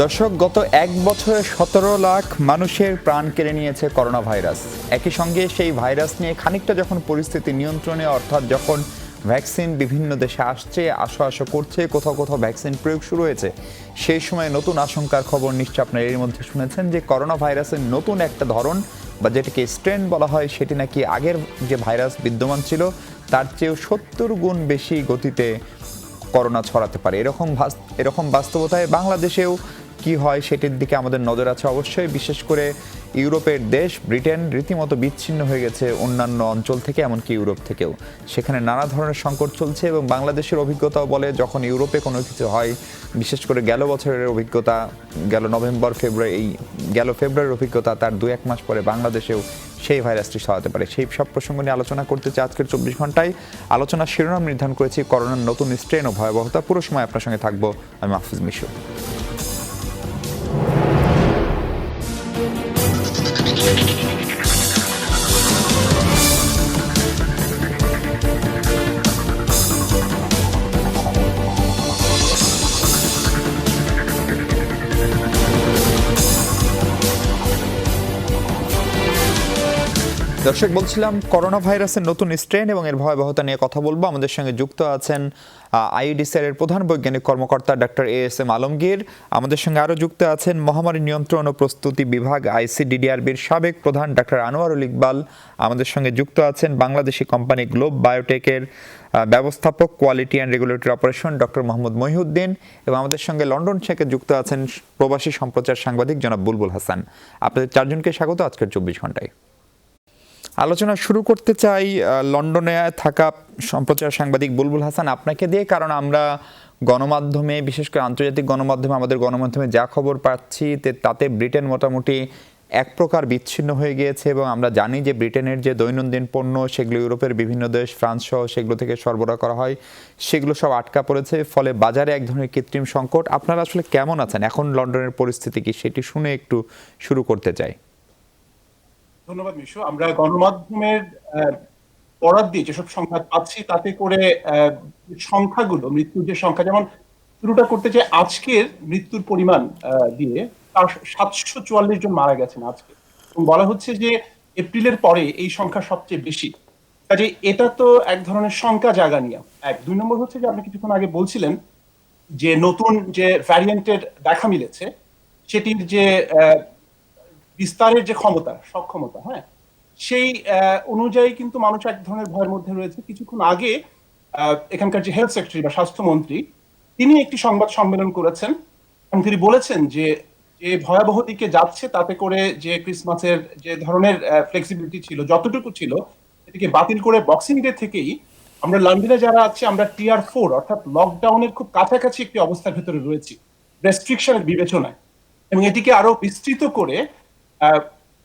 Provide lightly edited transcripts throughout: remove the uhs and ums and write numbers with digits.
দর্শক, গত এক বছরে 17 লাখ মানুষের প্রাণ কেড়ে নিয়েছে করোনা ভাইরাস। একই সঙ্গে সেই ভাইরাস নিয়ে খানিকটা যখন পরিস্থিতি নিয়ন্ত্রণে, অর্থাৎ যখন ভ্যাকসিন বিভিন্ন দেশে আসছে, আসা করছে, কোথাও কোথাও ভ্যাকসিন প্রয়োগ শুরু হয়েছে, সেই সময় নতুন আশঙ্কার খবর নিশ্চয় আপনারা এর মধ্যে শুনেছেন যে করোনা ভাইরাসের নতুন একটা ধরন বা যেটাকে স্ট্রেন বলা হয়, সেটি নাকি আগের যে ভাইরাস বিদ্যমান ছিল তার চেয়েও 70 গুণ বেশি গতিতে করোনা ছড়াতে পারে। এরকম বাস্তবতায় বাংলাদেশেও কি হয় সেটির দিকে আমাদের নজর আছে অবশ্যই। বিশেষ করে ইউরোপের দেশ ব্রিটেন রীতিমতো বিচ্ছিন্ন হয়ে গেছে অন্যান্য অঞ্চল থেকে, এমনকি ইউরোপ থেকেও। সেখানে নানা ধরনের সংকট চলছে এবং বাংলাদেশের অভিজ্ঞতাও বলে যখন ইউরোপে কোনো কিছু হয়, বিশেষ করে গেল বছরের অভিজ্ঞতা, গেল ফেব্রুয়ারির অভিজ্ঞতা, তার 2-1 মাস পরে বাংলাদেশেও সেই ভাইরাসটি ছড়াতে পারে। সেই সব প্রসঙ্গ নিয়ে আলোচনা করতে চাই আজকের 24 ঘন্টায়। আলোচনার শিরোনাম নির্ধারণ করেছি করোনার নতুন স্ট্রেন ও ভয়াবহতা। পুরো সময় আপনার সঙ্গে থাকবো আমি মাহফুজ মিশু। দর্শক, বলছিলাম করোনা ভাইরাসের নতুন স্ট্রেন এবং এর ভয়াবহতা নিয়ে কথা বলবো। আমাদের সঙ্গে যুক্ত আছেন আইইডিসিআর এর প্রধান বৈজ্ঞানিক কর্মকর্তা ডক্টর এএসএম আলমগীর। আমাদের সঙ্গে আরও যুক্ত আছেন মহামারী নিয়ন্ত্রণ ও প্রস্তুতি বিভাগ আইসিডিডিআরবির সাবেক প্রধান ডক্টর আনোয়ারুল ইকবাল। আমাদের সঙ্গে যুক্ত আছেন বাংলাদেশি কোম্পানি গ্লোব বায়োটেকের ব্যবস্থাপক quality and regulatory operation doctor Mohammad Mohiuddin, এবং আমাদের সঙ্গে লন্ডন থেকে যুক্ত আছেন প্রবাসী সম্প্রচার সাংবাদিক জনাব বুলবুল হাসান। আপনাদের চারজনকে স্বাগত আজকের 24 ঘন্টায়। আলোচনা শুরু করতে চাই লন্ডনে থাকা সম্প্রচার সাংবাদিক বুলবুল হাসান আপনাকে দিয়ে, কারণ আমরা গণমাধ্যমে, বিশেষ করে আন্তর্জাতিক গণমাধ্যমে, আমাদের গণমাধ্যমে যা খবর পাচ্ছি তাতে ব্রিটেন মোটামুটি এক প্রকার বিচ্ছিন্ন হয়ে গিয়েছে এবং আমরা জানি যে ব্রিটেনের যে দৈনন্দিন পণ্য সেগুলো ইউরোপের বিভিন্ন দেশ, ফ্রান্স সহ সেগুলো থেকে সরবরাহ করা হয়, সেগুলো সব আটকা পড়েছে। ফলে বাজারে এক ধরনের কৃত্রিম সংকট। আপনারা আসলে কেমন আছেন এখন? লন্ডনের পরিস্থিতি কি, সেটি শুনে একটু শুরু করতে চাই। ধন্যবাদ মিশু। আমরা গণমাধ্যমের বরাত দিয়ে যেসব সংখ্যা পাচ্ছি তাতে করে সংখ্যাগুলো, মৃত্যুর যে সংখ্যা, যেমন শুরুটা করতে চাই আজকের মৃত্যুর পরিমাণ দিয়ে, তার 744 জন মারা গেছেন আজকে, এবং বলা হচ্ছে যে এপ্রিলের পরে এই সংখ্যা সবচেয়ে বেশি। কাজে এটা তো এক ধরনের সংখ্যা জাগানিয়া। 2 নম্বর হচ্ছে যে আপনি কিছুক্ষণ আগে বলছিলেন যে নতুন যে ভ্যারিয়েন্টের দেখা মিলেছে সেটির যে বিস্তারের যে সক্ষমতা, হ্যাঁ, সেই অনুযায়ী কিন্তু মানুষ এক ধরনের ভয়ের মধ্যে রয়েছে। কিছুক্ষণ আগে এখানকার যে হেলথ সেক্রেটারি বা স্বাস্থ্যমন্ত্রী, তিনি একটি সংবাদ সম্মেলন করেছেন এবং তিনি বলেছেন যে যে ভয়াবহ দিকে যাচ্ছে, তাতে করে যে ক্রিসমাসের যে ধরনের ফ্লেক্সিবিলিটি ছিল, যতটুকু ছিল, এটিকে বাতিল করে বক্সিং ডে থেকেই আমরা লন্ডনে যারা আছি আমরা টিয়ার 4 অর্থাৎ লকডাউনের খুব কাছাকাছি একটি অবস্থার ভেতরে রয়েছি রেস্ট্রিকশনের বিবেচনায়, এবং এটিকে আরো বিস্তৃত করে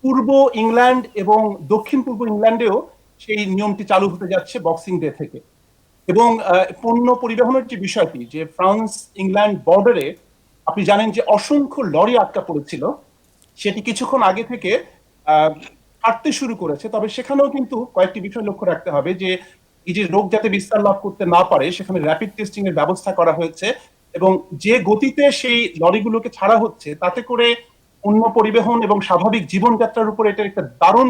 পূর্ব ইংল্যান্ড এবং দক্ষিণ পূর্ব ইংল্যান্ডেও সেই নিয়মটি চালু হতে যাচ্ছে বক্সিং ডে থেকে। এবং পণ্য পরিবহনের যে বিষয়টি, যে ফ্রান্স ইংল্যান্ড বর্ডারে আপনি জানেন যে অসংখ্য লরি আটকা পড়েছিল, সেটি কিছুক্ষণ আগে থেকে হাঁটতে শুরু করেছে। তবে সেখানেও কিন্তু কয়েকটি বিষয় লক্ষ্য রাখতে হবে, যে এই যে রোগ যাতে বিস্তার লাভ করতে না পারে সেখানে র্যাপিড টেস্টিং এর ব্যবস্থা করা হয়েছে, এবং যে গতিতে সেই লরিগুলোকে ছাড়া হচ্ছে তাতে করে পণ্য পরিবহন এবং স্বাভাবিক জীবনযাত্রার উপর এটা একটা দারুণ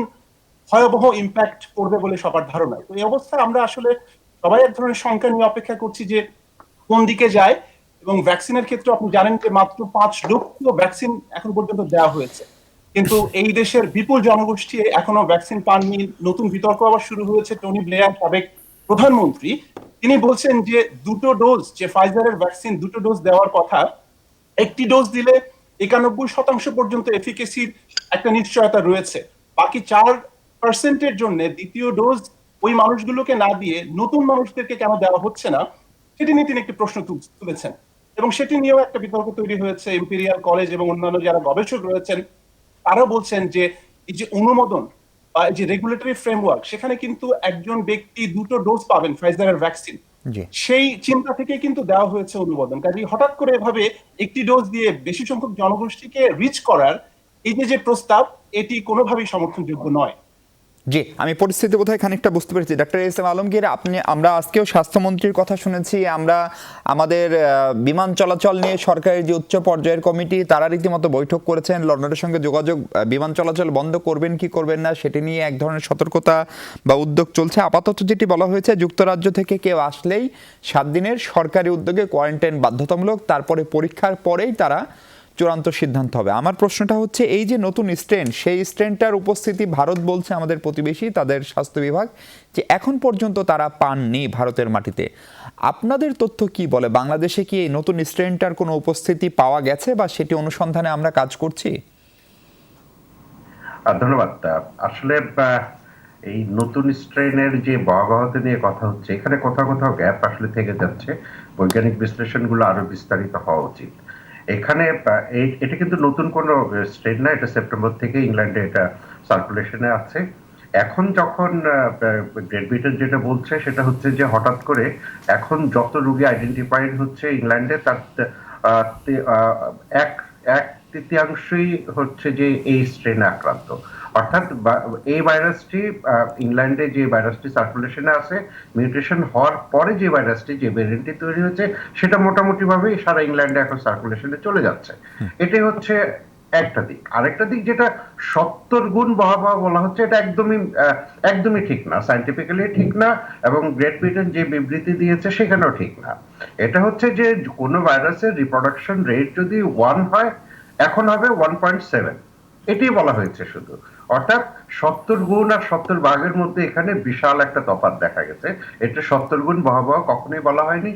ভয়াবহ ইম্প্যাক্ট পড়বে বলে সবার ধারণা। তো এই অবস্থায় আমরা আসলে সবাই এক ধরনের সংখ্যা নিয়ে অপেক্ষা করছি যে কোন দিকে যায়। এবং ভ্যাকসিনের ক্ষেত্রে আপনি জানেন যে মাত্র 5 লক্ষ ভ্যাকসিন এখন পর্যন্ত দেওয়া হয়েছে, কিন্তু এই দেশের বিপুল জনগোষ্ঠী এখনো ভ্যাকসিন পাননি। নতুন বিতর্ক আবার শুরু হয়েছে। টনি ব্লেয়ার, সাবেক প্রধানমন্ত্রী, তিনি বলছেন যে 2টো ডোজ, যে ফাইজারের ভ্যাকসিন 2টো ডোজ দেওয়ার কথা, একটি ডোজ দিলে 91% পর্যন্ত এফিকেসির একটা নিশ্চয়তা রয়েছে। বাকি 4% জন্য দ্বিতীয় ডোজ ওই মানুষগুলোকে না দিয়ে নতুন মানুষদেরকে কেন দেওয়া হচ্ছে না, সেটি নিয়ে তিনি একটি প্রশ্ন তুলেছেন, এবং সেটি নিয়েও একটা বিতর্ক তৈরি হয়েছে। ইম্পেরিয়াল কলেজ এবং অন্যান্য যারা গবেষক রয়েছেন তারা বলছেন যে এই যে অনুমোদন বা এই যে রেগুলেটরি ফ্রেমওয়ার্ক, সেখানে কিন্তু একজন ব্যক্তি 2টো ডোজ পাবেন ফাইজারের ভ্যাকসিন, সেই চিন্তা থেকে কিন্তু দেওয়া হয়েছে অনুমোদন। কাজে হঠাৎ করে এভাবে একটি ডোজ দিয়ে বেশি সংখ্যক জনগোষ্ঠীকে রিচ করার এই যে প্রস্তাব, এটি কোনোভাবেই সমর্থনযোগ্য নয়। জি, আমি পরিস্থিতি বোধহয় খানিকটা বুঝতে পেরেছি। ডাক্তার এস এম আলমগীর, আমরা আজকেও স্বাস্থ্যমন্ত্রীর কথা শুনেছি, আমরা আমাদের বিমান চলাচল নিয়ে সরকারের যে উচ্চ পর্যায়ের কমিটি তারা রীতিমতো বৈঠক করেছেন, লন্ডনের সঙ্গে যোগাযোগ, বিমান চলাচল বন্ধ করবেন কি করবেন না সেটি নিয়ে এক ধরনের সতর্কতা বা উদ্যোগ চলছে। আপাতত যেটি বলা হয়েছে, যুক্তরাজ্য থেকে কেউ আসলেই 7 দিনের সরকারি উদ্যোগে কোয়ারেন্টাইন বাধ্যতামূলক, তারপরে পরীক্ষার পরেই তারা চূড়ান্ত সিদ্ধান্ত হবে। আমার প্রশ্নটা হচ্ছে, এই যে নতুন স্ট্রেন, সেই স্ট্রেনটার উপস্থিতি ভারত বলছে, আমাদের প্রতিবেশী, তাদের স্বাস্থ্য বিভাগ, যে এখন পর্যন্ত তারা পাননি ভারতের মাটিতে। আপনাদের তথ্য কি বলে, বাংলাদেশে কি এই নতুন স্ট্রেনটার কোনো উপস্থিতি পাওয়া গেছে বা সেটি অনুসন্ধানে আমরা কাজ করছি? ধন্যবাদ। আসলে এই নতুন স্ট্রেনের যে ভয়াবহতা নিয়ে কথা হচ্ছে, এখানে কোথাও কোথাও গ্যাপ আসলে থেকে যাচ্ছে। বৈজ্ঞানিক বিশ্লেষণগুলো আরো বিস্তারিত হওয়া উচিত। এখানে এটা কিন্তু নতুন কোনো স্ট্রেন না, এটা সেপ্টেম্বর থেকে ইংল্যান্ডে এটা সার্কুলেশনে আছে। এখন যখন গ্রেট ব্রিটেন যেটা বলছে সেটা হচ্ছে যে হঠাৎ করে এখন যত রোগী আইডেন্টিফাইড হচ্ছে ইংল্যান্ডে, তার এক এক তৃতীয়াংশই হচ্ছে যে এই স্ট্রেনে আক্রান্ত। অর্থাৎ এই ভাইরাসটি ইংল্যান্ডে যে ভাইরাসটি সার্কুলেশনে আছে, মিউটেশন হওয়ার পরে যে ভাইরাসটি, যে ভেরিয়েন্টটি তৈরি হয়েছে, সেটা মোটামুটি ভাবে সারা ইংল্যান্ডে এখন সার্কুলেশনে চলে যাচ্ছে। এটাই হচ্ছে একটা দিক। আরেকটা দিক, যেটা 70 গুণ ভয়াবহ বলা হচ্ছে, এটা একদমই ঠিক না, সায়েন্টিফিক্যালি ঠিক না, এবং গ্রেট ব্রিটেন যে বিবৃতি দিয়েছে সেখানেও ঠিক না। এটা হচ্ছে যে কোনো ভাইরাসের রিপ্রোডাকশন রেট যদি 1 হয়, এখন হবে 1.7, এটাই বলা হয়েছে শুধু। অর্থাৎ 70 গুণ আর 70 ভাগের মধ্যে এখানে বিশাল একটা তফাৎ দেখা গেছে। এটা 70 গুণ ভয়াবহ কখনোই বলা হয়নি।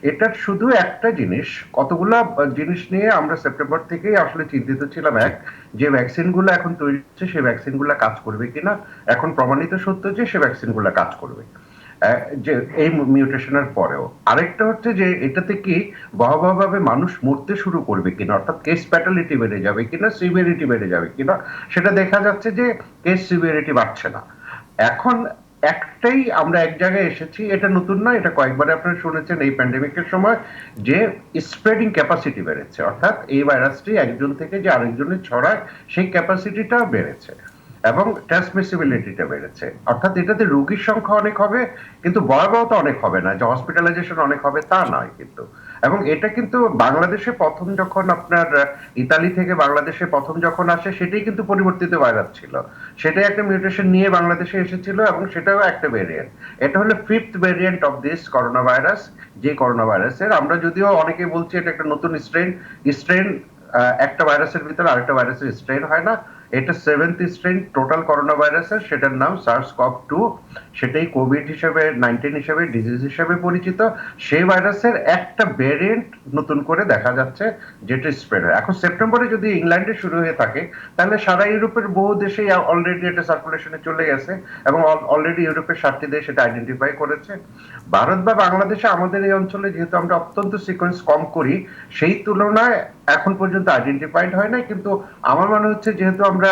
এটার শুধু একটা জিনিস, কতগুলা জিনিস নিয়ে আমরা সেপ্টেম্বর থেকেই আসলে চিন্তিত ছিলাম। এক, যে ভ্যাকসিনগুলো এখন তৈরি হচ্ছে সেই ভ্যাকসিনগুলো কাজ করবে কিনা। এখন প্রমাণিত সত্য যে সে ভ্যাকসিনগুলো কাজ করবে, যে এই মিউটেশনের পরেও। আরেকটা হচ্ছে যে এটাতে কি ভয়াবহভাবে মানুষ মরতে শুরু করবে কিনা, অর্থাৎ কেস ফ্যাটালিটি বেড়ে যাবে কিনা, সিভিয়ারিটি বেড়ে যাবে কিনা। সেটা দেখা যাচ্ছে যে কেস সিভিয়ারিটি বাড়ছে না। এখন একটাই, আমরা এক জায়গায় এসেছি, এটা নতুন না, এটা কয়েকবার আপনারা শুনেছেন এই প্যান্ডেমিকের সময়, যে স্প্রেডিং ক্যাপাসিটি বেড়েছে। অর্থাৎ এই ভাইরাসটি একজন থেকে যে আরেকজনের ছড়ায় সেই ক্যাপাসিটিটা বেড়েছে এবং ট্রান্সমিসিবিলিটিটা বেড়েছে। অর্থাৎ এটাতে রোগীর সংখ্যা অনেক হবে, কিন্তু ভয়াবহতা অনেক হবে না, যে হসপিটালাইজেশন অনেক হবে তা নয় কিন্তু। এবং এটা কিন্তু বাংলাদেশে প্রথম যখন আপনার ইতালি থেকে বাংলাদেশে প্রথম যখন আসে, সেটাই কিন্তু পরিবর্তিত ভাইরাস ছিল, সেটাই একটা মিউটেশন নিয়ে বাংলাদেশে এসেছিল, এবং সেটাও একটা ভেরিয়েন্ট। এটা হলো 5th variant of this corona virus. যে করোনা ভাইরাসের আমরা যদিও অনেকে বলছি এটা একটা নতুন স্ট্রেন, একটা ভাইরাসের ভিতরে আরেকটা ভাইরাসের স্ট্রেন হয় না। এটা 7th স্ট্রেন টোটাল করোনা ভাইরাসের, সেটার নাম SARS-CoV-2, সেটাই COVID-19 হিসেবে, ডিজিজ হিসেবে পরিচিত। সেই ভাইরাসের একটা ভেরিয়েন্ট নতুন করে দেখা যাচ্ছে, যেটা স্প্রেড হয়। এখন সেপ্টেম্বরে যদি ইংল্যান্ডে শুরু হয়ে থাকে, তাহলে সারা ইউরোপের বহু দেশেই অলরেডি এটা সার্কুলেশনে চলে গেছে, এবং অলরেডি ইউরোপের 7টি দেশ এটা আইডেন্টিফাই করেছে। ভারত বা বাংলাদেশে, আমাদের এই অঞ্চলে যেহেতু আমরা অত্যন্ত সিকোয়েন্স কম করি, সেই তুলনায় এখন পর্যন্ত আইডেন্টিফাইড হয় নাই। কিন্তু আমার মনে হচ্ছে, যেহেতু আমরা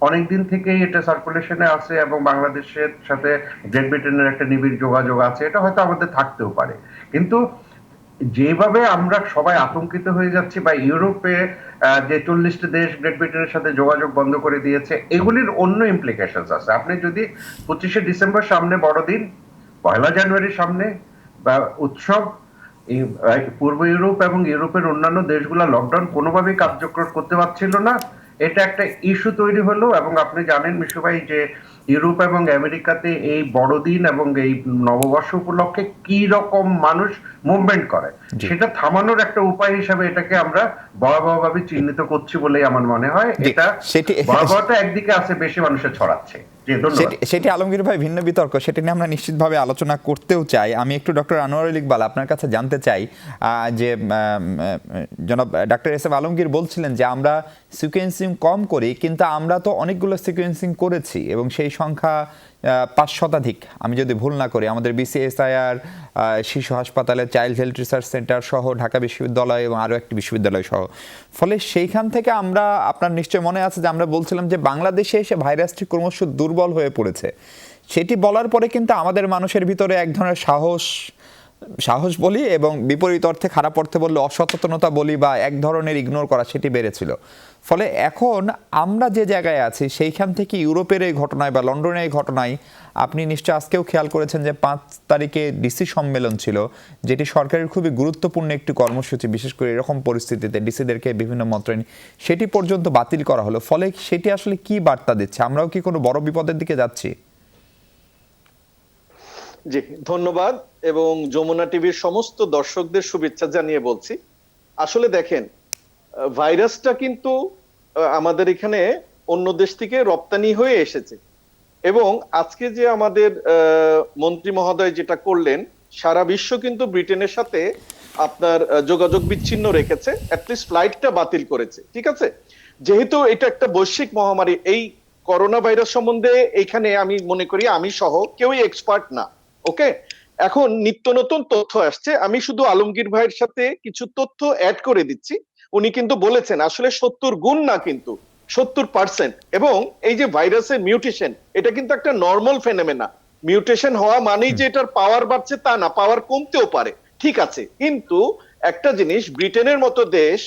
অনেকদিন থেকেই এটা সার্কুলেশনে আছে এবং বাংলাদেশের সাথে গ্রেট ব্রিটেনের একটা নিবিড় যোগাযোগ আছে, এটা হয়তো আমাদের থাকতেও পারে। কিন্তু যেভাবে আমরা সবাই আতঙ্কিত হয়ে যাচ্ছি, বা ইউরোপে যে 40টি দেশ গ্রেট ব্রিটেনের সাথে যোগাযোগ বন্ধ করে দিয়েছে, এগুলির অন্য ইমপ্লিকেশনস আছে। আপনি যদি 25শে ডিসেম্বর সামনে, বড়দিন, 1 জানুয়ারি সামনে, বা উৎসব, পূর্ব ইউরোপ এবং ইউরোপের অন্যান্য দেশগুলো লকডাউন কোনোভাবেই কার্যকর করতে পারছিল না, এটা একটা ইস্যু তৈরি হলো। এবং আপনি জানেন মিশু ভাই, যে ইউরোপ এবং আমেরিকাতে এই বড়দিন এবং এই নববর্ষ উপলক্ষে কি রকম মানুষ মুভমেন্ট করে, সেটা থামানোর একটা উপায় হিসাবে এটাকে আমরা ভয়াবহভাবে চিহ্নিত করছি বলেই আমার মনে হয়। এটা ভয়াবহতা একদিকে আছে, বেশি মানুষের ছড়াচ্ছে। সেটি আলমগীর ভাই ভিন্ন বিতর্ক, সেটি নিয়ে আমরা নিশ্চিতভাবে আলোচনা করতেও চাই। আমি একটু ডক্টর আনোয়ারুল ইকবাল আপনার কাছে জানতে চাই, যে জনাব ডাক্তার এস এম আলমগীর বলছিলেন যে আমরা সিকোয়েন্সিং কম করি, কিন্তু আমরা তো অনেকগুলো সিকোয়েন্সিং করেছি এবং সেই সংখ্যা 5 শতাধিক, আমি যদি ভুল না করি। আমাদের BCSIR, শিশু হাসপাতালে, চাইল্ড হেলথ রিসার্চ সেন্টার সহ, ঢাকা বিশ্ববিদ্যালয় এবং আরও একটি বিশ্ববিদ্যালয় সহ। ফলে সেইখান থেকে আমরা, আপনার নিশ্চয় মনে আছে যে আমরা বলছিলাম যে বাংলাদেশে এসে ভাইরাসটি ক্রমশ দুর্বল হয়ে পড়েছে। সেটি বলার পরে কিন্তু আমাদের মানুষের ভিতরে এক ধরনের সাহস সাহস বলি, এবং বিপরীত অর্থে খারাপ অর্থে বললে অসচেতনতা বলি বা এক ধরনের ইগনোর করা, সেটি বেড়েছিল। ফলে এখন আমরা যে জায়গায় আছি সেইখান থেকে ইউরোপের এই ঘটনায় বা লন্ডনের এই ঘটনায় আপনি নিশ্চয় আজকেও খেয়াল করেছেন যে 5 তারিখে ডিসি সম্মেলন ছিল, যেটি সরকারের খুবই গুরুত্বপূর্ণ একটি কর্মসূচি, বিশেষ করে এরকম পরিস্থিতিতে ডিসিদেরকে বিভিন্ন মন্ত্রণালয়, সেটি পর্যন্ত বাতিল করা হলো। ফলে সেটি আসলে কি বার্তা দিচ্ছে? আমরাও কি কোনো বড় বিপদের দিকে যাচ্ছি? জি, ধন্যবাদ, এবং যমুনা টিভির সমস্ত দর্শকদের শুভেচ্ছা জানিয়ে বলছি, আসলে দেখেন, ভাইরাসটা কিন্তু আমাদের এখানে অন্য দেশ থেকে রপ্তানি হয়ে এসেছে, এবং আজকে যে আমাদের মন্ত্রী মহোদয় যেটা করলেন, সারা বিশ্ব কিন্তু ব্রিটেনের সাথে আপনার যোগাযোগ বিচ্ছিন্ন রেখেছে, অ্যাটলিস্ট ফ্লাইটটা বাতিল করেছে, ঠিক আছে। যেহেতু এটা একটা বৈশ্বিক মহামারী, এই করোনা ভাইরাস সম্বন্ধে এখানে আমি মনে করি আমি সহ কেউই এক্সপার্ট না, ওকে। এখন নিত্য নতুন তথ্য আসছে, আমি শুধু আলমগীর ভাইয়ের সাথে কিছু তথ্য অ্যাড করে দিচ্ছি। উনি কিন্তু বলেছেন আসলে 70 গুণ না, কিন্তু 70%। এবং এই যে ভাইরাসের মিউটেশন, এটা কিন্তু একটা নর্মাল ফেনোমেনা। মিউটেশন হওয়া মানেই যে এটার পাওয়ার বাড়ছে তা না, পাওয়ার কমতেও পারে, ঠিক আছে। কিন্তু একটা জিনিস, ব্রিটেনের মতো দেশ,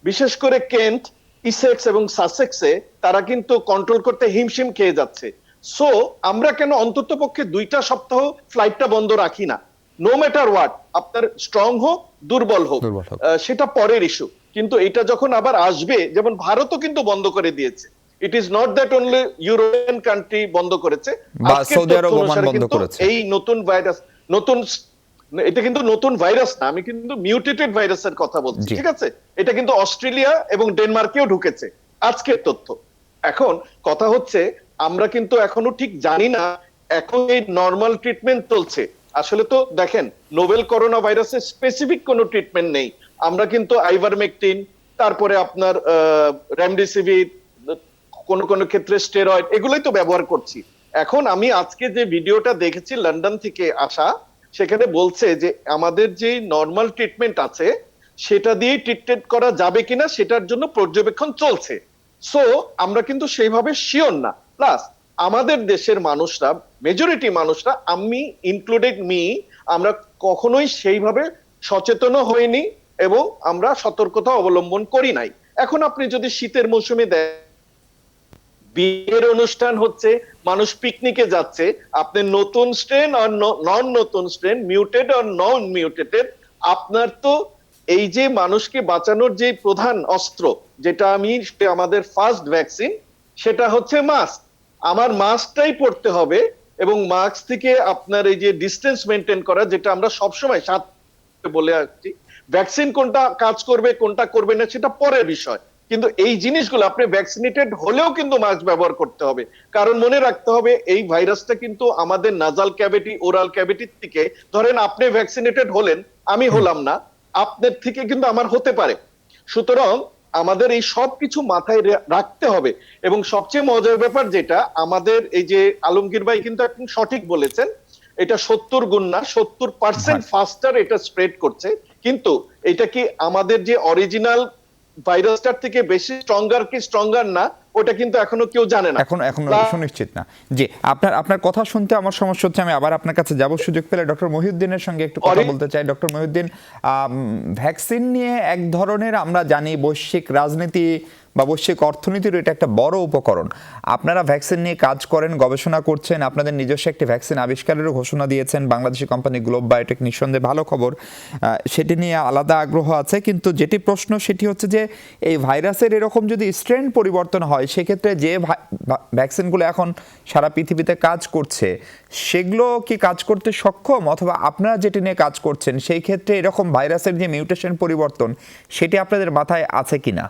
বিশেষ করে কেন্ট, ইসেক্স এবং সাসেক্সে, তারা কিন্তু কন্ট্রোল করতে হিমশিম খেয়ে যাচ্ছে। সো আমরা কেন অন্তত পক্ষে 2টা সপ্তাহ ফ্লাইটটা বন্ধ রাখি না? নো ম্যাটার হোয়াট, আপনার স্ট্রং হোক দুর্বল হোক, সেটা পরের ইস্যু, কিন্তু এটা যখন আবার আসবে, যেমন ভারতও কিন্তু বন্ধ করে দিয়েছে। It is not that only European country বন্ধ করেছে, এই নতুন ভাইরাস, এটা কিন্তু নতুন ভাইরাস না, আমি কিন্তু মিউটেটেড ভাইরাসের কথা বলছি, ঠিক আছে। এটা কিন্তু অস্ট্রেলিয়া এবং ডেনমার্কেও ঢুকেছে, আজকের তথ্য। এখন কথা হচ্ছে, আমরা কিন্তু এখনো ঠিক জানি না, এখন এই নরমাল ট্রিটমেন্ট চলছে। আসলে তো দেখেন, নোভেল করোনা ভাইরাসের স্পেসিফিক কোনো ট্রিটমেন্ট নেই। আমরা কিন্তু আইভারমেকটিন, তারপরে আপনার রেমডেসিভির, কোন কোন ক্ষেত্রে স্টেরয়েড, এগুলোই তো ব্যবহার করছি। এখন আমি আজকে যে ভিডিওটা দেখেছি লন্ডন থেকে আসা, সেখানে বলছে যে আমাদের যে নরমাল ট্রিটমেন্ট আছে সেটা দিয়ে ট্রিটমেন্ট করা যাবে কিনা সেটার জন্য পর্যবেক্ষণ চলছে। সো আমরা কিন্তু সেইভাবে শিওর না। প্লাস আমাদের দেশের মানুষরা, মেজরিটি মানুষরা, আমি ইনক্লুডেড মি, আমরা কখনোই সেইভাবে সচেতন হইনি এবং আমরা সতর্কতা অবলম্বন করি নাই। এখন আপনি যদি শীতের মৌসুমে দেখেন, বিয়ের অনুষ্ঠান হচ্ছে, মানুষ পিকনিকে যাচ্ছে, আপনি নতুন স্ট্রেন আর নন নতুন স্ট্রেন, মিউটেড আর নন মিউটেটেড, আপনার তো এই যে মানুষকে বাঁচানোর যে প্রধান অস্ত্র, যেটা আমাদের ফার্স্ট ভ্যাকসিন, সেটা হচ্ছে মাস্ক। আমার মাস্কটাই পড়তে হবে, এবং মাস্ক থেকে আপনার এই যে ডিস্টেন্স মেনটেন করা, যেটা আমরা সবসময় বলে আসছি। ভ্যাকসিন কোনটা কাজ করবে কোনটা করবে না সেটা পরের বিষয়, কিন্তু এই জিনিসগুলো আপনি ভ্যাকসিনেটেড হলেও কিন্তু মাস্ক ব্যবহার করতে হবে। কারণ মনে রাখতে হবে, এই ভাইরাসটা কিন্তু আমাদের নাজাল ক্যাভিটি, ওরাল ক্যাভিটি থেকে, ধরেন আপনি ভ্যাকসিনেটেড হলেন, আমি হলাম না, আপনার থেকে কিন্তু আমার হতে পারে। সুতরাং আমাদের এই সব কিছু মাথায় রাখতে হবে। এবং সবচেয়ে মজার ব্যাপার যেটা, আমাদের এই যে আলমগীর ভাই কিন্তু একদম সঠিক বলেছেন, এটা 70 গুণ না, 70% ফাস্টার এটা স্প্রেড করছে। কিন্তু এটা কি আমাদের যে অরিজিনাল ভাইরাসটার থেকে বেশি স্ট্রঙ্গার কি স্ট্রঙ্গার না, ওটা কিন্তু এখনো কেউ জানে না, এখনো সুনিশ্চিত না। জি, আপনার কথা শুনতে আমার সমস্যা হচ্ছে, আমি আবার আপনার কাছে যাব সুযোগ পেলে। ডক্টর মহিউদ্দিনের সঙ্গে একটু কথা বলতে চাই। ডক্টর মহিউদ্দিন, ভ্যাকসিন নিয়ে এক ধরনের আমরা জানি বৈশ্বিক রাজনীতি বা বৈশ্বিক অর্থনীতির এটা একটা বড় উপকরণ। আপনারা ভ্যাকসিন নিয়ে কাজ করেন, গবেষণা করছেন, আপনাদের নিজস্ব একটি ভ্যাকসিন আবিষ্কারেরও ঘোষণা দিয়েছেন বাংলাদেশি কোম্পানি গ্লোব বায়োটেক, নিঃসন্দেহে ভালো খবর, সেটি নিয়ে আলাদা আগ্রহ আছে। কিন্তু যেটি প্রশ্ন সেটি হচ্ছে যে এই ভাইরাসের এরকম যদি স্ট্রেন পরিবর্তন হয়, সেক্ষেত্রে যে ভ্যাকসিনগুলো এখন সারা পৃথিবীতে কাজ করছে সেগুলো কি কাজ করতে সক্ষম, অথবা আপনারা যেটি নিয়ে কাজ করছেন সেই ক্ষেত্রে এরকম ভাইরাসের যে মিউটেশন পরিবর্তন সেটি আপনাদের মাথায় আছে কিনা?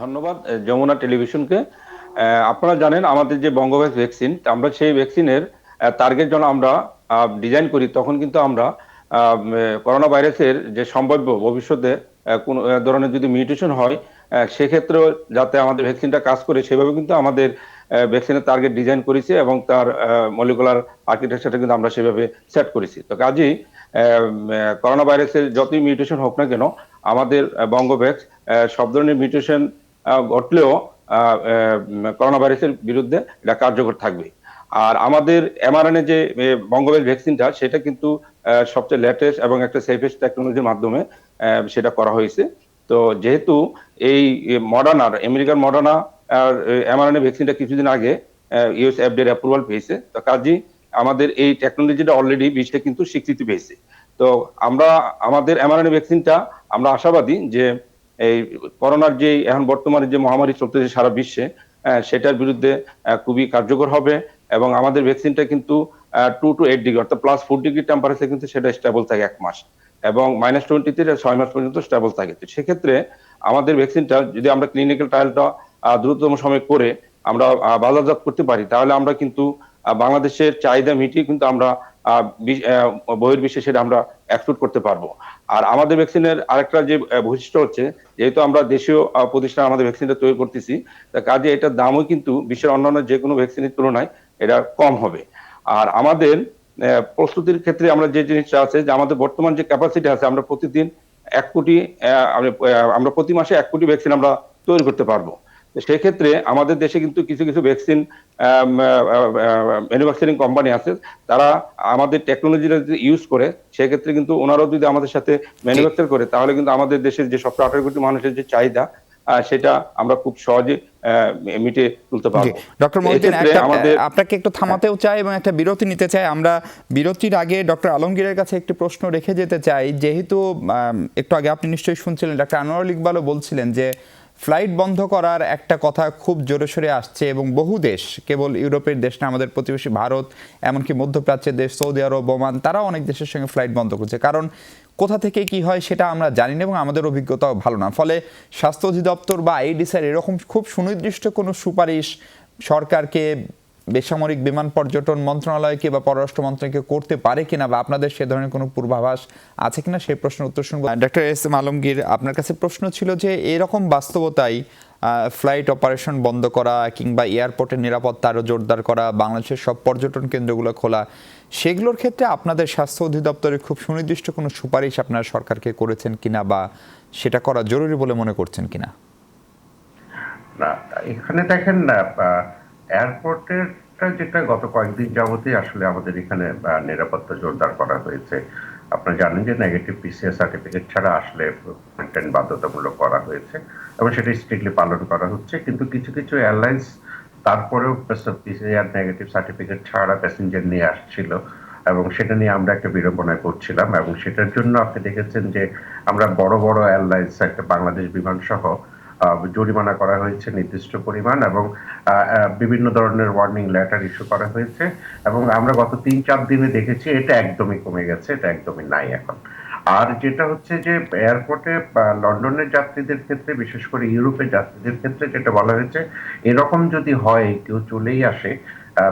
ধন্যবাদ যমুনা টেলিভিশনকে। আপনারা জানেন আমাদের যে বঙ্গভ্যাক্স ভ্যাকসিন, আমরা সেই ভ্যাকসিনের টার্গেট যখন আমরা ডিজাইন করি, তখন কিন্তু আমরা করোনা ভাইরাসের যে সম্ভাব্য ভবিষ্যতে কোন ধরনের যদি মিউটেশন হয়, সেক্ষেত্রেও যাতে আমাদের ভ্যাকসিনটা কাজ করে সেভাবে কিন্তু আমাদের ভ্যাকসিনের টার্গেট ডিজাইন করেছি, এবং তার মলিকুলার আর্কিটেকচারটা কিন্তু আমরা সেভাবে সেট করেছি। তো কাজেই করোনা ভাইরাসের যতই মিউটেশন হোক না কেন, আমাদের বঙ্গভ্যাক্স সব ধরনের মিউটেশন ঘটলেও করোনা ভাইরাসের বিরুদ্ধে এটা কার্যকর থাকবে। আর আমাদের mRNA যে বঙ্গবেল ভ্যাকসিনটা সেটা কিন্তু সবচেয়ে লেটেস্ট এবং একটা সেফেস্ট টেকনোলজির মাধ্যমে সেটা করা হয়েছে। তো যেহেতু এই মডার্নার আমেরিকার মডার্না mRNA ভ্যাকসিনটা কিছুদিন আগে ইউএস এফডিএ অ্যাপ্রুভাল পেয়েছে, তো কাজেই আমাদের এই টেকনোলজিটা অলরেডি বিশ্বে কিন্তু স্বীকৃতি পেয়েছে। তো আমরা আমাদের mRNA ভ্যাকসিনটা আমরা আশাবাদী যে এই করোনার যে এখন বর্তমানে যে মহামারী চলতেছে সারা বিশ্বে সেটার বিরুদ্ধে খুবই কার্যকর হবে এবং আমাদের ভ্যাকসিনটা কিন্তু 2 to 8 ডিগ্রি অর্থাৎ +4 ডিগ্রি টেম্পারেচার কিন্তু সেটা স্টেবল থাকে 1 মাস এবং -20 থেকে 6 মাস পর্যন্ত স্টেবল থাকে। তো সেক্ষেত্রে আমাদের ভ্যাকসিনটা যদি আমরা ক্লিনিক্যাল ট্রায়ালটা দ্রুততম সময়ে করে আমরা বাজারজাত করতে পারি তাহলে আমরা কিন্তু বাংলাদেশের চাহিদা মিটিয়ে কিন্তু আমরা বহির্বিশ্বে সেটা আমরা এক্সপোর্ট করতে পারবো। আর আমাদের ভ্যাকসিনের আরেকটা যে বৈশিষ্ট্য হচ্ছে, যেহেতু আমরা দেশীয় প্রতিষ্ঠান আমাদের ভ্যাকসিনটা তৈরি করতেছি, তা কাজে এটার দামও কিন্তু বিশ্বের অন্যান্য যে কোনো ভ্যাকসিনের তুলনায় এটা কম হবে। আর আমাদের প্রস্তুতির ক্ষেত্রে আমরা যে জিনিসটা আছে যে আমাদের বর্তমান যে ক্যাপাসিটি আছে আমরা প্রতিদিন 1 কোটি আমরা প্রতি মাসে 1 কোটি ভ্যাকসিন আমরা তৈরি করতে পারবো। সেক্ষেত্রে আমাদের দেশে কিন্তু কিছু কিছু ভ্যাকসিন ম্যানুফ্যাকচারিং কোম্পানি আছে, তারা আমাদের টেকনোলজিটা যদি ইউজ করে সেক্ষেত্রে কিন্তু ওনারাও যদি আমাদের সাথে ম্যানুফ্যাকচার করে তাহলে কিন্তু আমাদের দেশের যে 17-18 কোটি মানুষের যে চাহিদা সেটা আমরা খুব সহজে মিটিয়ে তুলতে পারবো। ডক্টর মহিউদ্দিন, আপনাকে একটু থামাতেও চাই এবং একটা বিরতি নিতে চাই। আমরা বিরতির আগে ডক্টর আলমগীরের কাছে একটি প্রশ্ন রেখে যেতে চাই। যেহেতু একটু আগে আপনি নিশ্চয়ই শুনছিলেন ডক্টর আনোয়ারুল ইকবালও বলছিলেন যে ফ্লাইট বন্ধ করার একটা কথা খুব জোরে সোরে আসছে এবং বহু দেশ, কেবল ইউরোপের দেশ না, আমাদের প্রতিবেশী ভারত, এমনকি মধ্যপ্রাচ্যের দেশ সৌদি আরব, ওমান, তারাও অনেক দেশের সঙ্গে ফ্লাইট বন্ধ করছে। কারণ কোথা থেকে কি হয় সেটা আমরা জানি না এবং আমাদের অভিজ্ঞতাও ভালো না। ফলে স্বাস্থ্য অধিদপ্তর বা আইডিসিআর এরকম খুব সুনির্দিষ্ট কোনো সুপারিশ সরকারকে, বেসামরিক বিমান পর্যটন মন্ত্রণালয়কে বা পররাষ্ট্র মন্ত্রণালয়কে করতে পারে কিনা বা আপনাদের সে ধরনের কোনো পূর্বাভাস আছে কিনা, সেই প্রশ্নের উত্তর শুনবো। ডক্টর এস এম আলমগীর, আপনার কাছে প্রশ্ন ছিল যে এরকম বাস্তবতায় ফ্লাইট অপারেশন বন্ধ করা কিংবা এয়ারপোর্টের নিরাপত্তা আরও জোরদার করা, বাংলাদেশের সব পর্যটন কেন্দ্রগুলো খোলা, সেগুলোর ক্ষেত্রে আপনাদের স্বাস্থ্য অধিদপ্তরের খুব সুনির্দিষ্ট কোনো সুপারিশ আপনারা সরকারকে করেছেন কিনা বা সেটা করা জরুরি বলে মনে করছেন কিনা? না, এখানে দেখেন না, এয়ারপোর্টেরটা যেটা গত কয়েকদিন যাবতই আসলে আমাদের এখানে নিরাপত্তা জোরদার করা হয়েছে। আপনারা জানেন যে নেগেটিভ পিসিআর সার্টিফিকেট ছাড়া আসলে কোয়ারেন্টাইন বাধ্যতামূলক করা হয়েছে এবং সেটা স্ট্রিক্টলি পালন করা হচ্ছে। কিন্তু কিছু কিছু এয়ারলাইন্স তারপরেও পিসিআর নেগেটিভ সার্টিফিকেট ছাড়া প্যাসেঞ্জার নিয়ে আসছিল এবং সেটা নিয়ে আমরা একটা বিড়ম্বনায় পড়ছিলাম এবং সেটার জন্য আপনি দেখেছেন যে আমরা বড় বড় এয়ারলাইন্স, একটা বাংলাদেশ বিমান সহ জরিমানা করা হয়েছে নির্দিষ্ট পরিমাণ এবং বিভিন্ন ধরনের ওয়ার্নিং লেটার ইস্যু করা হয়েছে এবং আমরা গত 3-4 দিনে দেখেছি এটা একদমই কমে গেছে, এটা একদমই নাই এখন। আর যেটা হচ্ছে যে এয়ারপোর্টে লন্ডনের যাত্রীদের ক্ষেত্রে, বিশেষ করে ইউরোপের যাত্রীদের ক্ষেত্রে যেটা বলা হয়েছে, এরকম যদি হয় কেউ চলেই আসে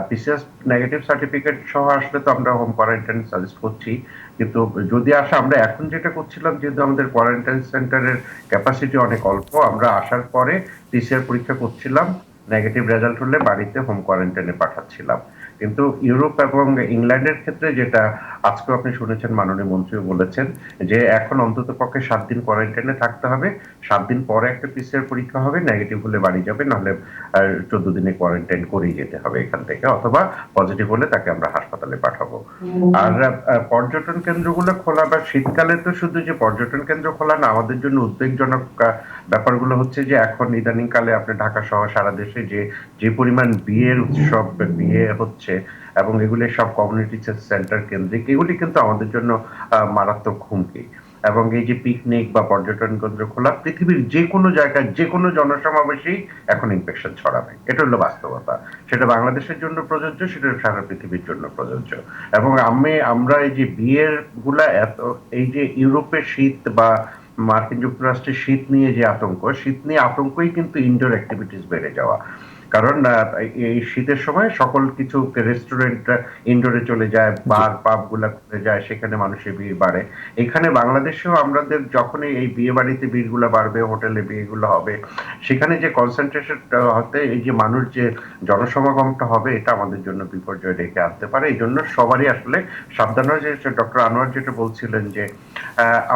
পিসিআর নেগেটিভ সার্টিফিকেট সহ আসলে তো আমরা হোম কোয়ারেন্টাইন সাজেস্ট করছি, কিন্তু যদি আসে আমরা এখন যেটা করছিলাম, যেহেতু আমাদের কোয়ারেন্টাইন সেন্টারের ক্যাপাসিটি অনেক অল্প, আমরা আসার পরে পিসিআর পরীক্ষা করছিলাম, নেগেটিভ রেজাল্ট হলে বাড়িতে হোম কোয়ারেন্টাইনে পাঠাচ্ছিলাম। কিন্তু ইউরোপ এবং ইংল্যান্ডের ক্ষেত্রে যেটা আজকে আপনি শুনেছেন, মাননীয় মন্ত্রীও বলেছেন যে এখন অন্তত পক্ষে 7 দিন কোয়ারেন্টাইনে থাকতে হবে, 7 দিন পরে একটা পিসিআর পরীক্ষা হবে, নেগেটিভ হলে বাড়ি যাবে, নাহলে 14 দিনে কোয়ারেন্টাইন করেই যেতে হবে এখান থেকে, অথবা পজিটিভ হলে তাকে আমরা হাসপাতালে পাঠাবো। আর পর্যটন কেন্দ্রগুলো খোলা বা শীতকালে তো শুধু যে পর্যটন কেন্দ্র খোলা না, আমাদের জন্য উদ্বেগজনক ব্যাপারগুলো হচ্ছে যে এখন ইদানিং কালে আপনি ঢাকা সহ সারা দেশে যে পরিমাণ বিয়ের উৎসব, বিয়ে হচ্ছে এবং এগুলি সব কমিউনিটি সেন্টার কেন্দ্রিক, এগুলি কিন্তু আমাদের জন্য মারাত্মক হুমকি। এবং এই যে পিকনিক বা পর্যটন কেন্দ্র খোলা, পৃথিবীর যে কোনো জায়গায় যে কোনো জনসমাবেশেই এখন ইনফেকশন ছড়াবে, এটা হলো বাস্তবতা। সেটা বাংলাদেশের জন্য প্রযোজ্য, সেটা সারা পৃথিবীর জন্য প্রযোজ্য। এবং আমরা এই যে বিয়ের গুলা এই যে ইউরোপের শীত বা মার্কিন যুক্তরাষ্ট্রের শীত নিয়ে যে আতঙ্ক, শীত নিয়ে আতঙ্কই কিন্তু ইনডোর অ্যাক্টিভিটিস বেড়ে যাওয়া। কারণ এই শীতের সময় সকল কিছু রেস্টুরেন্ট ইনডোরে চলে যায়, বার পাব গুলা খুলে যায়, সেখানে মানুষের ভিড় বাড়ে। এখানে বাংলাদেশেও আমাদের যখনই এই বিয়ে বাড়িতে ভিড় গুলা বাড়বে, হোটেলে বিয়েগুলো হবে, সেখানে যে কনসেন্ট্রেশন হতে, এই যে মানুষ যে জনসমাগমটা হবে, এটা আমাদের জন্য বিপর্যয় ডেকে আনতে পারে। এই জন্য সবারই আসলে সাবধান হয়। যে ডক্টর আনোয়ার যেটা বলছিলেন যে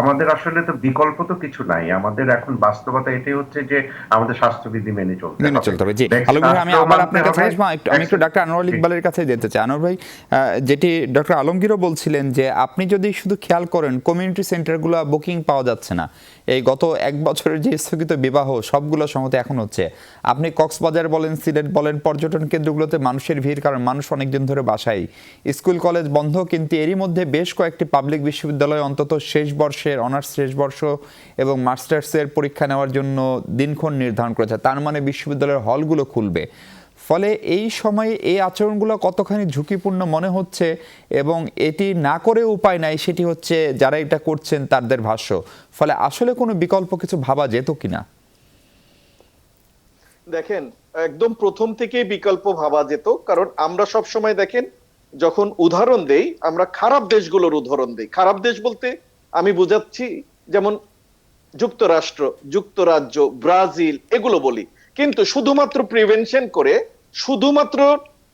আমাদের আসলে তো বিকল্প তো কিছু নাই, আমাদের এখন বাস্তবতা এটাই হচ্ছে যে আমাদের স্বাস্থ্যবিধি মেনে চলতে হবে। জি। আলমগীর ভাই, আমি আবার মানতে আপনার কাছে হবে। আসবো। আমি একটু ডক্টর আনোয়ার ইকবালের কাছে যেতে চাই। আনোয়ার ভাই, যেটি ডক্টর আলমগীরও বলছিলেন যে আপনি যদি শুধু খেয়াল করেন কমিউনিটি সেন্টারগুলো বুকিং পাওয়া যাচ্ছে না। এই গত এক বছরের যে স্থগিত বিবাহ সবগুলো সমতে এখন হচ্ছে। আপনি কক্সবাজার বলেন, সিলেট বলেন, পর্যটন কেন্দ্রগুলোতে মানুষের ভিড়, কারণ মানুষ অনেকদিন ধরে বাসায়। স্কুল কলেজ বন্ধ, কিন্তু এরই মধ্যে বেশ কয়েকটি পাবলিক বিশ্ববিদ্যালয় অন্তত শেষ বর্ষের অনার্স শেষ বর্ষ এবং মাস্টার্সের পরীক্ষা নেওয়ার জন্য দিনক্ষণ নির্ধারণ করেছে। তার মানে বিশ্ববিদ্যালয়ের হলগুলো খুলবে। ফলে এই সময়ে এই আচরণগুলো কতখানি ঝুঁকিপূর্ণ মনে হচ্ছে, এবং এটি না করে উপায় নাই, সেটি হচ্ছে যারা এটা করছেন তাদের ভাষ্য। ফলে আসলে কোনো বিকল্প কিছু ভাবা যেত কিনা? দেখেন, একদম প্রথম থেকেই বিকল্প ভাবা যেত, কারণ আমরা সব সময় দেখেন যখন উদাহরণ দেই আমরা খারাপ দেশগুলোর উদাহরণ দেই। খারাপ দেশ বলতে আমি বুঝাচ্ছি যেমন যুক্তরাষ্ট্র, যুক্তরাজ্য, ব্রাজিল এগুলো বলি। কিন্তু শুধুমাত্র প্রিভেনশন করে, শুধুমাত্র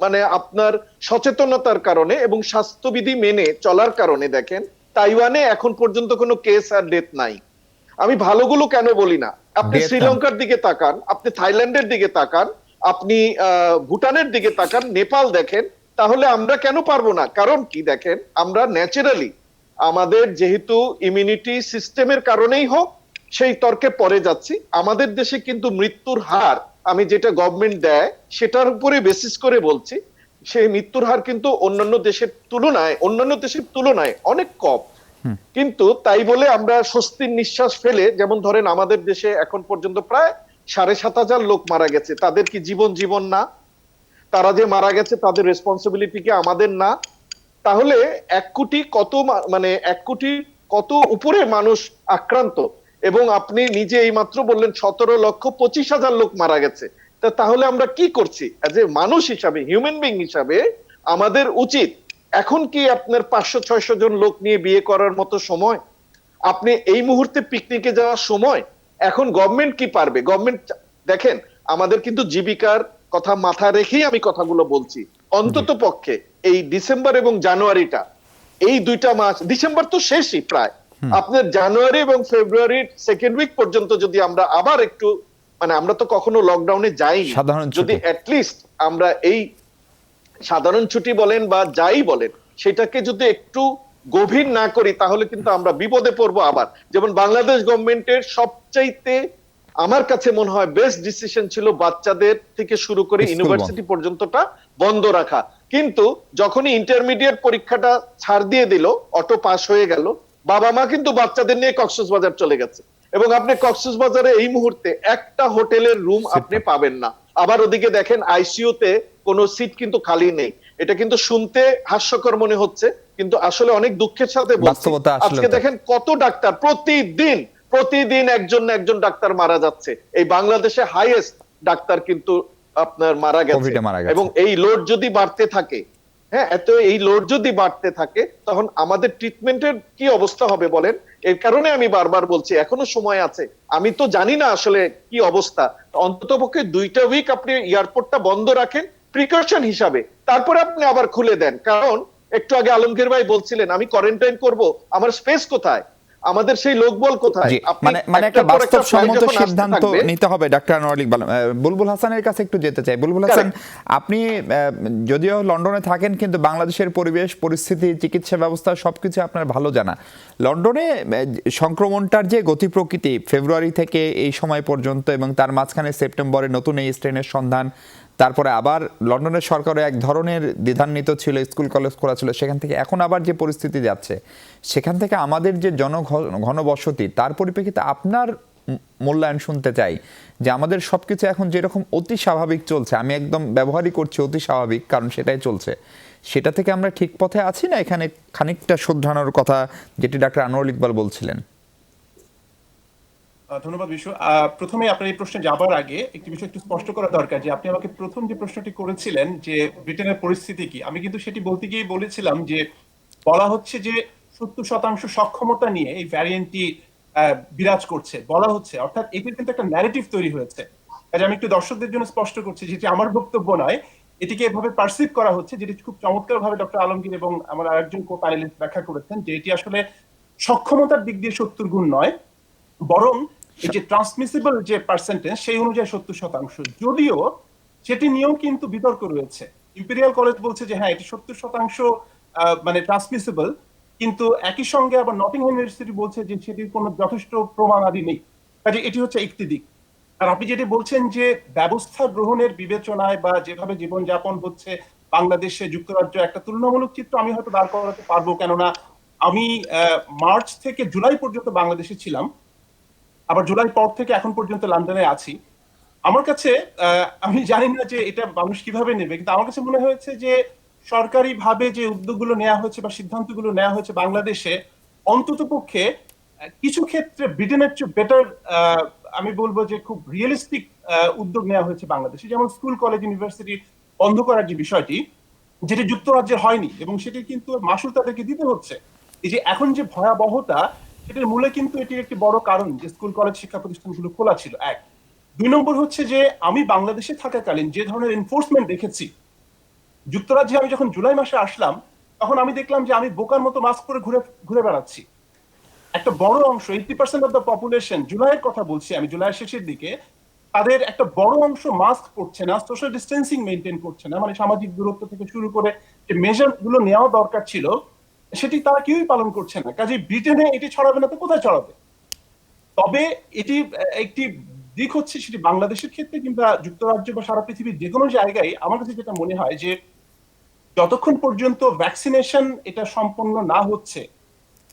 মানে আপনার সচেতনতার কারণে এবং স্বাস্থ্যবিধি মেনে চলার কারণে দেখেন তাইওয়ানে এখন পর্যন্ত কোনো কেস আর ডেথ নাই। আমি ভালোগুলো কেন বলি না, আপনি শ্রীলঙ্কার দিকে তাকান, আপনি থাইল্যান্ডের দিকে তাকান, আপনি ভুটানের দিকে তাকান, নেপাল দেখেন, তাহলে আমরা কেন পারবো না? কারণ কি দেখেন, আমরা ন্যাচারালি আমাদের যেহেতু ইমিউনিটি সিস্টেমের কারণেই হোক, সেই তর্কে পরে যাচ্ছি। আমাদের দেশে কিন্তু মৃত্যুর হার, আমি যেটা গভর্নমেন্ট দেয় সেটার উপরে বেসিস করে বলছি, সেই মৃত্যুর হার কিন্তু অন্যান্য দেশের তুলনায় অনেক কম। কিন্তু তাই বলে আমরা স্বস্তির নিঃশ্বাস ফেলে, যেমন ধরেন আমাদের দেশে এখন পর্যন্ত প্রায় 7,500 লোক মারা গেছে, তাদের কি জীবন না? তারা যে মারা গেছে তাদের রেসপন্সিবিলিটি কি আমাদের না? তাহলে 1 কোটি মানে 1 কোটি কত উপরে মানুষ আক্রান্ত, এবং আপনি নিজে এইমাত্র বললেন 17,25,000 লোক মারা গেছে। তাহলে আমরা কি করছি? এজ এ মানুষ হিসাবে, হিউম্যান বিং হিসাবে আমাদের উচিত এখন কি আপনার 500-600 জন লোক নিয়ে বিয়ে করার মতো সময়? আপনি এই মুহূর্তে পিকনিকে যাওয়ার সময়? এখন গভর্নমেন্ট কি পারবে? গভর্নমেন্ট দেখেন, আমাদের কিন্তু জীবিকার কথা মাথায় রেখেই আমি কথাগুলো বলছি। অন্তত পক্ষে এই ডিসেম্বর এবং জানুয়ারিটা, এই 2টা মাস, ডিসেম্বর তো শেষই প্রায়, আপনার জানুয়ারি এবং ফেব্রুয়ারির সেকেন্ড উইক পর্যন্ত যদি আমরা আবার একটু, মানে আমরা তো কখনো লকডাউনে যাইনি, যদি অ্যাটলিস্ট আমরা এই সাধারণ ছুটি বলেন বা যাই বলেন সেটাকে যদি একটু গভীর না করি, তাহলে কিন্তু আমরা বিপদে পড়বো আবার। যেমন বাংলাদেশ গভর্নমেন্টের সবচাইতে আমার কাছে মনে হয় বেস্ট ডিসিশন ছিল বাচ্চাদের থেকে শুরু করে ইউনিভার্সিটি পর্যন্তটা বন্ধ রাখা। কিন্তু যখনই ইন্টারমিডিয়েট পরীক্ষাটা ছাড় দিয়ে দিল, অটো পাস হয়ে গেল, বাবা মা কিন্তু বাচ্চাদের নিয়ে কক্সবাজার চলে গেছে, এবং আপনি কক্সবাজারে এই মুহূর্তে একটা হোটেলের রুম আপনি পাবেন না। আবার ওদিকে দেখেন আইসিইউতে কোনো সিট কিন্তু খালি নেই। এটা কিন্তু শুনতে হাস্যকর মনে হচ্ছে, কিন্তু আসলে অনেক দুঃখের সাথে বলছি। আজকে দেখেন কত ডাক্তার প্রতিদিন একজন না একজন ডাক্তার মারা যাচ্ছে। এই বাংলাদেশে হাইয়েস্ট ডাক্তার কিন্তু আপনার মারা গেছে। এবং এই লোড যদি বাড়তে থাকে, হ্যাঁ, এই লোড যদি বাড়তে থাকে, তখন আমাদের ট্রিটমেন্টের কি অবস্থা হবে বলেন? এর কারণে আমি বারবার বলছি এখনো সময় আছে। আমি তো জানি না আসলে কি অবস্থা, অন্ততপক্ষে 2টা উইক আপনি এয়ারপোর্টটা বন্ধ রাখেন প্রিকশন হিসাবে, তারপরে আপনি আবার খুলে দেন। কারণ একটু আগে আলমগীর ভাই বলছিলেন আমি কোয়ারেন্টাইন করব, আমার স্পেস কোথায়? আমাদের সেই লোকবল কোথায়? মানে একটা বাস্তবসম্মত সিদ্ধান্ত নিতে হবে। ডক্টর আনোয়ার ইকবাল, বুলবুল হাসানের কাছে একটু যেতে চাই। বুলবুল হাসান, আপনি যদিও লন্ডনে থাকেন, কিন্তু বাংলাদেশের পরিবেশ পরিস্থিতি, চিকিৎসা ব্যবস্থা সবকিছু আপনার ভালো জানা। লন্ডনে সংক্রমণটার যে গতি প্রকৃতি ফেব্রুয়ারি থেকে এই সময় পর্যন্ত, এবং তার মাঝখানে সেপ্টেম্বরে নতুন এই স্ট্রেনের সন্ধান, তারপরে আবার লন্ডনের সরকারও এক ধরনের দ্বিধান্বিত ছিল, স্কুল কলেজ খোলা ছিল, সেখান থেকে এখন আবার যে পরিস্থিতি যাচ্ছে, সেখান থেকে আমাদের যে ঘনবসতি, তার পরিপ্রেক্ষিতে আপনার মূল্যায়ন শুনতে চাই যে আমাদের সবকিছু এখন যেরকম অতি স্বাভাবিক চলছে, আমি একদম ব্যবহারই করছি অতি স্বাভাবিক, কারণ সেটাই চলছে, সেটা থেকে আমরা ঠিক পথে আছি না এখানে খানিকটা শুধরানোর কথা যেটি ডক্টর আনোয়ার ইকবাল বলছিলেন? ধন্যবাদ বিশ্ব। প্রথমে আপনার এই প্রশ্নে যাবার আগে একটি বিষয় একটু স্পষ্ট করা দরকার, যে আপনি আমাকে প্রথম যে প্রশ্নটি করেছিলেন যে ব্রিটেনের পরিস্থিতি কি, আমি কিন্তু সেটি বলতে গিয়ে বলেছিলাম যে বলা হচ্ছে যে 70% সক্ষমতা নিয়ে এই ভ্যারিয়েন্টটি বিরাজ করছে বলা হচ্ছে, অর্থাৎ এটির কিন্তু একটা ন্যারেটিভ তৈরি হয়েছে। আমি একটু দর্শকদের জন্য স্পষ্ট করছি, যেটি আমার বক্তব্য নয়, এটিকে এভাবে পারসিভ করা হচ্ছে, যেটি খুব চমৎকার ভাবে ডক্টর আলমগীর এবং আমার আরেকজন কো প্যানেলিস্ট ব্যাখ্যা করেছেন, যে এটি আসলে সক্ষমতার দিক দিয়ে 70 গুণ নয়, বরং এই যে ট্রান্সমিসিবল যে পার্সেন্টেজ সেই অনুযায়ী 70%। যদিও সেটি নিয়েও কিন্তু বিতর্ক রয়েছে। ইম্পেরিয়াল কলেজ বলছে যে হ্যাঁ এটি 70% মানে ট্রান্সমিসিবল, কিন্তু একই সঙ্গে আবার নটিংহাম ইউনিভার্সিটি বলছে যে সেটির কোনো যথেষ্ট প্রমাণাদি নেই। কাজে এটি হচ্ছে একটি দিক। আর আপনি যেটি বলছেন যে ব্যবস্থা গ্রহণের বিবেচনায় বা যেভাবে জীবনযাপন হচ্ছে বাংলাদেশে, যুক্তরাজ্য একটা তুলনামূলক চিত্র আমি হয়তো দাঁড় করাতে পারবো, কেননা আমি মার্চ থেকে জুলাই পর্যন্ত বাংলাদেশে ছিলাম, আবার জুলাই পর থেকে এখন পর্যন্ত লন্ডনে আছি। আমার কাছে আমি জানি না যে এটা মানুষ কিভাবে নেবে, কিন্তু আমার কাছে মনে হয়েছে যে সরকারি ভাবে যে উদ্যোগগুলো নেওয়া হয়েছে বা সিদ্ধান্তগুলো নেওয়া হয়েছে বাংলাদেশে, অন্তত পক্ষে কিছু ক্ষেত্রে ব্রিটেনের চেয়ে বেটার, আমি বলবো যে খুব রিয়েলিস্টিক উদ্যোগ নেওয়া হয়েছে বাংলাদেশে। যেমন স্কুল কলেজ ইউনিভার্সিটি বন্ধ করার যে বিষয়টি, যেটি যুক্তরাজ্যে হয়নি এবং সেটি কিন্তু মাসুল তাদেরকে দিতে হচ্ছে। এই যে এখন যে ভয়াবহতা, সেটার মূলে কিন্তু এটির একটি বড় কারণ যে স্কুল কলেজ শিক্ষা প্রতিষ্ঠানগুলো খোলা ছিল, এক। 2 নম্বর হচ্ছে যে আমি বাংলাদেশে থাকাকালীন যে ধরনের এনফোর্সমেন্ট দেখেছি, যুক্তরাজ্যে আমি যখন জুলাই মাসে আসলাম তখন আমি দেখলাম যে আমি বোকার মতো মাস্ক পরে ঘুরে ঘুরে বেড়াচ্ছি। একটা বড় অংশ, 80% অফ দ্য পপুলেশন, জুলাইয়ের কথা বলছি আমি, জুলাইয়ের শেষের দিকে, তাদের একটা বড় অংশ মাস্ক পরছে না, সোশ্যাল ডিস্টেন্সিং মেনটেন করছে না, মানে সামাজিক দূরত্ব থেকে শুরু করে যে মেজার গুলো নেওয়া দরকার ছিল সেটি তারা কেউই পালন করছে না। কাজে ব্রিটেনে এটি ছড়াবে না তো কোথায় ছড়াবে? তবে এটি একটি দিক হচ্ছে, সেটি বাংলাদেশের ক্ষেত্রে কিংবা যুক্তরাজ্য বা সারা পৃথিবীর যে কোনো জায়গায় আমার কাছে যেটা মনে হয় যে যতক্ষণ পর্যন্ত ভ্যাকসিনেশন এটা সম্পন্ন না হচ্ছে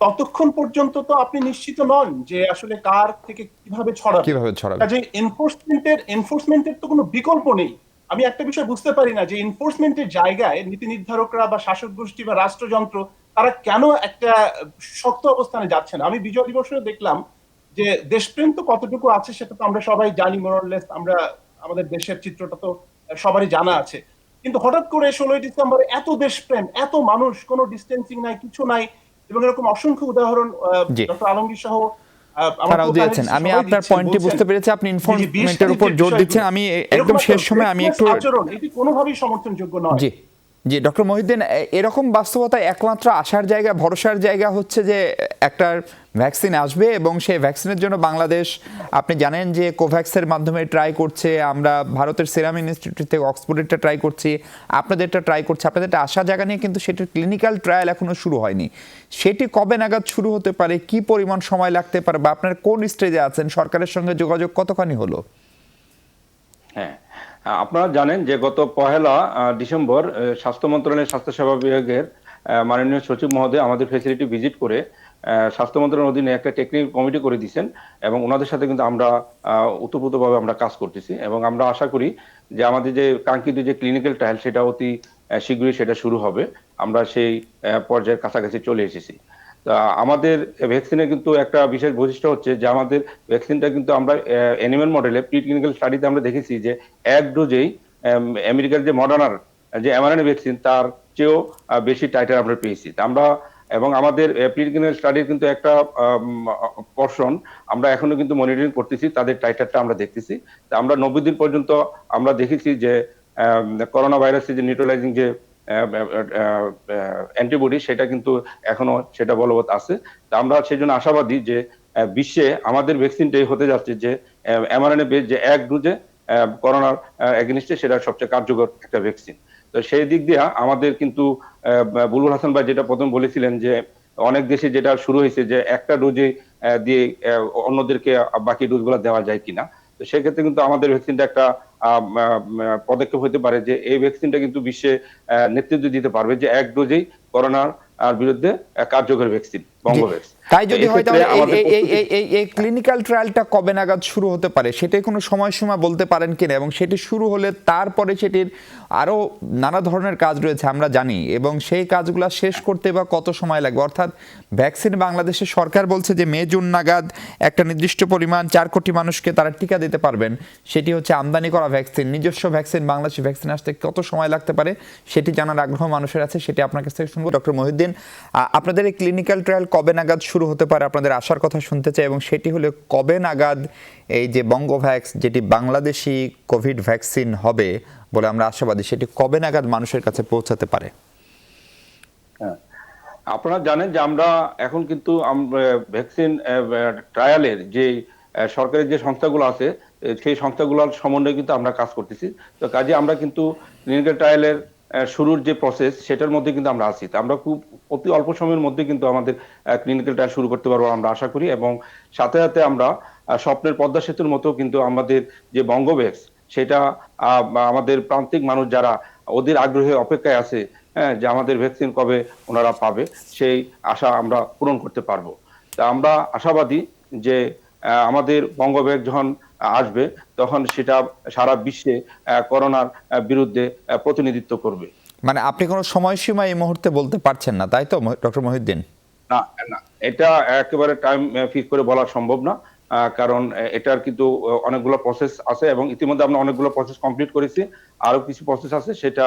ততক্ষণ পর্যন্ত তো আপনি নিশ্চিত নন যে আসলে কার থেকে কিভাবে ছড়াবে। কাজে এনফোর্সমেন্টের তো কোনো বিকল্প নেই। আমি একটা বিষয় বুঝতে পারি না যে এনফোর্সমেন্টের জায়গায় নীতি নির্ধারকরা বা শাসক গোষ্ঠী বা রাষ্ট্রযন্ত্র তারা কেন একটা শক্ত অবস্থানে যাচ্ছে না। আমি বিজয় দিবসে দেখলাম যে দেশপ্রেম তো কতটুকু আছে সেটা তো আমরা সবাই জানি, মোরলেস আমরা আমাদের দেশের চিত্রটা তো সবারই জানা আছে। কিন্তু হঠাৎ করে 16ই ডিসেম্বর এত দেশপ্রেম, এত মানুষ, কোনো ডিস্টেন্সিং নাই, কিছু নাই, এবং এরকম অসংখ্য উদাহরণ জি, ডক্টর আলমগীর সহ তারাও দিয়েছেন। আমি আপনার পয়েন্টটি বুঝতে পেরেছি, আপনি ইনফরমেন্টের উপর জোর দিচ্ছেন। আমি একদম শেষ সময় আমি একটু আচরণ এটি কোনোভাবেই সমর্থনযোগ্য নয়। জি জি ডক্টর মহিউদ্দিন, এরকম বাস্তবতায় একমাত্র আশার জায়গা, ভরসার জায়গা হচ্ছে যে একটা ভ্যাকসিন আসবে এবং সেই ভ্যাকসিনের জন্য বাংলাদেশ, আপনি জানেন যে কোভ্যাক্সের মাধ্যমে ট্রাই করছে, আমরা ভারতের সিরাম ইনস্টিটিউট থেকে অক্সফোর্ডেরটা ট্রাই করছি, আপনাদেরটা ট্রাই করছে, আপনাদের একটা আশা জায়গা নিয়ে, কিন্তু সেটির ক্লিনিক্যাল ট্রায়াল এখনো শুরু হয়নি। সেটি কবে নাগাদ শুরু হতে পারে, কি পরিমাণ সময় লাগতে পারে, বা আপনার কোন স্টেজে আছেন, সরকারের সঙ্গে যোগাযোগ কতখানি হলো? হ্যাঁ, আপনারা জানেন যে গত 1 ডিসেম্বর স্বাস্থ্য মন্ত্রণালয়ের স্বাস্থ্যসেবা বিভাগের মাননীয় সচিব মহোদয় আমাদের ফ্যাসিলিটি ভিজিট করে স্বাস্থ্য মন্ত্রণালয়ের অধীনে একটা টেকনিক্যাল কমিটি করে দিয়েছেন, এবং ওনাদের সাথে কিন্তু আমরা ওতপ্রোতভাবে আমরা কাজ করতেছি, এবং আমরা আশা করি যে আমাদের যে কাঙ্ক্ষিত যে ক্লিনিক্যাল ট্রায়াল সেটা অতি শীঘ্রই সেটা শুরু হবে। আমরা সেই পর্যায়ের কাছাকাছি চলে এসেছি। তা আমাদের ভ্যাকসিনের কিন্তু একটা বিশেষ বৈশিষ্ট্য হচ্ছে যে আমাদের ভ্যাকসিনটা কিন্তু আমরা অ্যানিমাল মডেলে প্রি ক্লিনিক্যাল স্টাডিতে আমরা দেখেছি যে এক ডোজেই আমেরিকার যে মডার্নার যে mRNA ভ্যাকসিন তার চেয়েও বেশি টাইটার আমরা পেয়েছি। তা আমরা এবং আমাদের প্রি ক্লিনিক্যাল স্টাডির কিন্তু একটা পোরশন আমরা এখনো কিন্তু মনিটরিং করতেছি, তাদের টাইটারটা আমরা দেখতেছি। তা আমরা 90 দিন পর্যন্ত আমরা দেখেছি যে করোনা ভাইরাসের যে নিউট্রালাইজিং যে অ্যান্টিবডি সেটা কিন্তু এখনো সেটা বলবৎ আছে। তা আমরা সেই জন্য আশাবাদী যে বিশ্বে আমাদের ভ্যাকসিনটাই হতে যাচ্ছে যে mRNA বেস যে এক ডোজে করোনার এগেইনস্টে সেটা সবচেয়ে কার্যকর একটা ভ্যাকসিন। তো সেই দিক দিয়ে আমাদের কিন্তু বুলবুল হাসান ভাই যেটা প্রথম বলেছিলেন যে অনেক দেশে যেটা শুরু হয়েছে যে একটা ডোজে দিয়ে অন্যদেরকে বাকি ডোজগুলো দেওয়া যায় কিনা। তো সেক্ষেত্রে কিন্তু আমাদের ভ্যাকসিনটা একটা পদক্ষেপ হতে পারে যে এই ভ্যাকসিনটা কিন্তু বিশ্বে নেতৃত্ব দিতে পারবে যে এক ডোজেই করোনার বিরুদ্ধে কার্যকর ভ্যাকসিন বঙ্গভ্যাক্স। তাই যদি হয় তাহলে এই ক্লিনিক্যাল ট্রায়ালটা কবে নাগাদ শুরু হতে পারে, সেটাই কোনো সময়সীমা বলতে পারেন কিনা? এবং সেটি শুরু হলে তারপরে সেটির আরো নানা ধরনের কাজ রয়েছে আমরা জানি, এবং সেই কাজগুলো শেষ করতে বা কত সময় লাগবে? অর্থাৎ ভ্যাকসিন বাংলাদেশের সরকার বলছে যে মে জুন নাগাদ একটা নির্দিষ্ট পরিমাণ 4 কোটি মানুষকে তারা টিকা দিতে পারবেন, সেটি হচ্ছে আমদানি করা ভ্যাকসিন। নিজস্ব ভ্যাকসিন, বাংলাদেশি ভ্যাকসিন আসতে কত সময় লাগতে পারে সেটি জানার আগ্রহ মানুষের আছে, সেটি আপনার কাছ থেকে শুনবো। ডক্টর মহিউদ্দিন, আপনাদের এই ক্লিনিক্যাল ট্রায়াল কবে নাগাদ শুরু হতে পারে, আপনাদের আশার কথা শুনতে চাই, এবং সেটি হলে কবে নাগাদ এই যে বঙ্গভ্যাক্স যেটি বাংলাদেশি কোভিড ভ্যাকসিন হবে বলে আমরা আশাবাদী, সেটি কবে নাগাদ মানুষের কাছে পৌঁছাতে পারে? হ্যাঁ, আপনারা জানেন যে আমরা এখন কিন্তু ভ্যাকসিন ট্রায়ালের যে সরকারি যে সংস্থাগুলো আছে সেই সংস্থাগুলোর সমন্বয়ে কিন্তু আমরা কাজ করতেছি। তো কাজে আমরা কিন্তু ক্লিনিক্যাল ট্রায়ালের শুরুর যে প্রসেস সেটার মধ্যে কিন্তু আমরা আছি। তো আমরা খুব অতি অল্প সময়ের মধ্যে কিন্তু আমাদের ক্লিনিক্যাল ট্রায়াল শুরু করতে পারবো আমরা আশা করি, এবং সাথে সাথে আমরা স্বপ্নের পদ্মা সেতুর মতো কিন্তু আমাদের যে বঙ্গভ্যাক্স সেটা আমাদের প্রান্তিক মানুষ যারা ওদের আগ্রহে অপেক্ষায় আছে, হ্যাঁ, যে আমাদের ভ্যাকসিন কবে ওনারা পাবে, সেই আশা আমরা পূরণ করতে পারবো। তা আমরা আশাবাদী যে আমাদের বঙ্গভ্যাক্স যখন আসবে তখন সেটা সারা বিশ্বে করোনার বিরুদ্ধে প্রতিনিধিত্ব করবে। মানে আপনি কোনো সময়সীমা এই মুহূর্তে বলতে পারছেন না, তাই তো ডক্টর মহিউদ্দিন? না, না, এটা একেবারে টাইম ফিক্স করে বলা সম্ভব না, কারণ এটার কিন্তু অনেকগুলো প্রসেস আছে এবং ইতিমধ্যে আমরা অনেকগুলো প্রসেস কমপ্লিট করেছি, আরো কিছু প্রসেস আছে, সেটা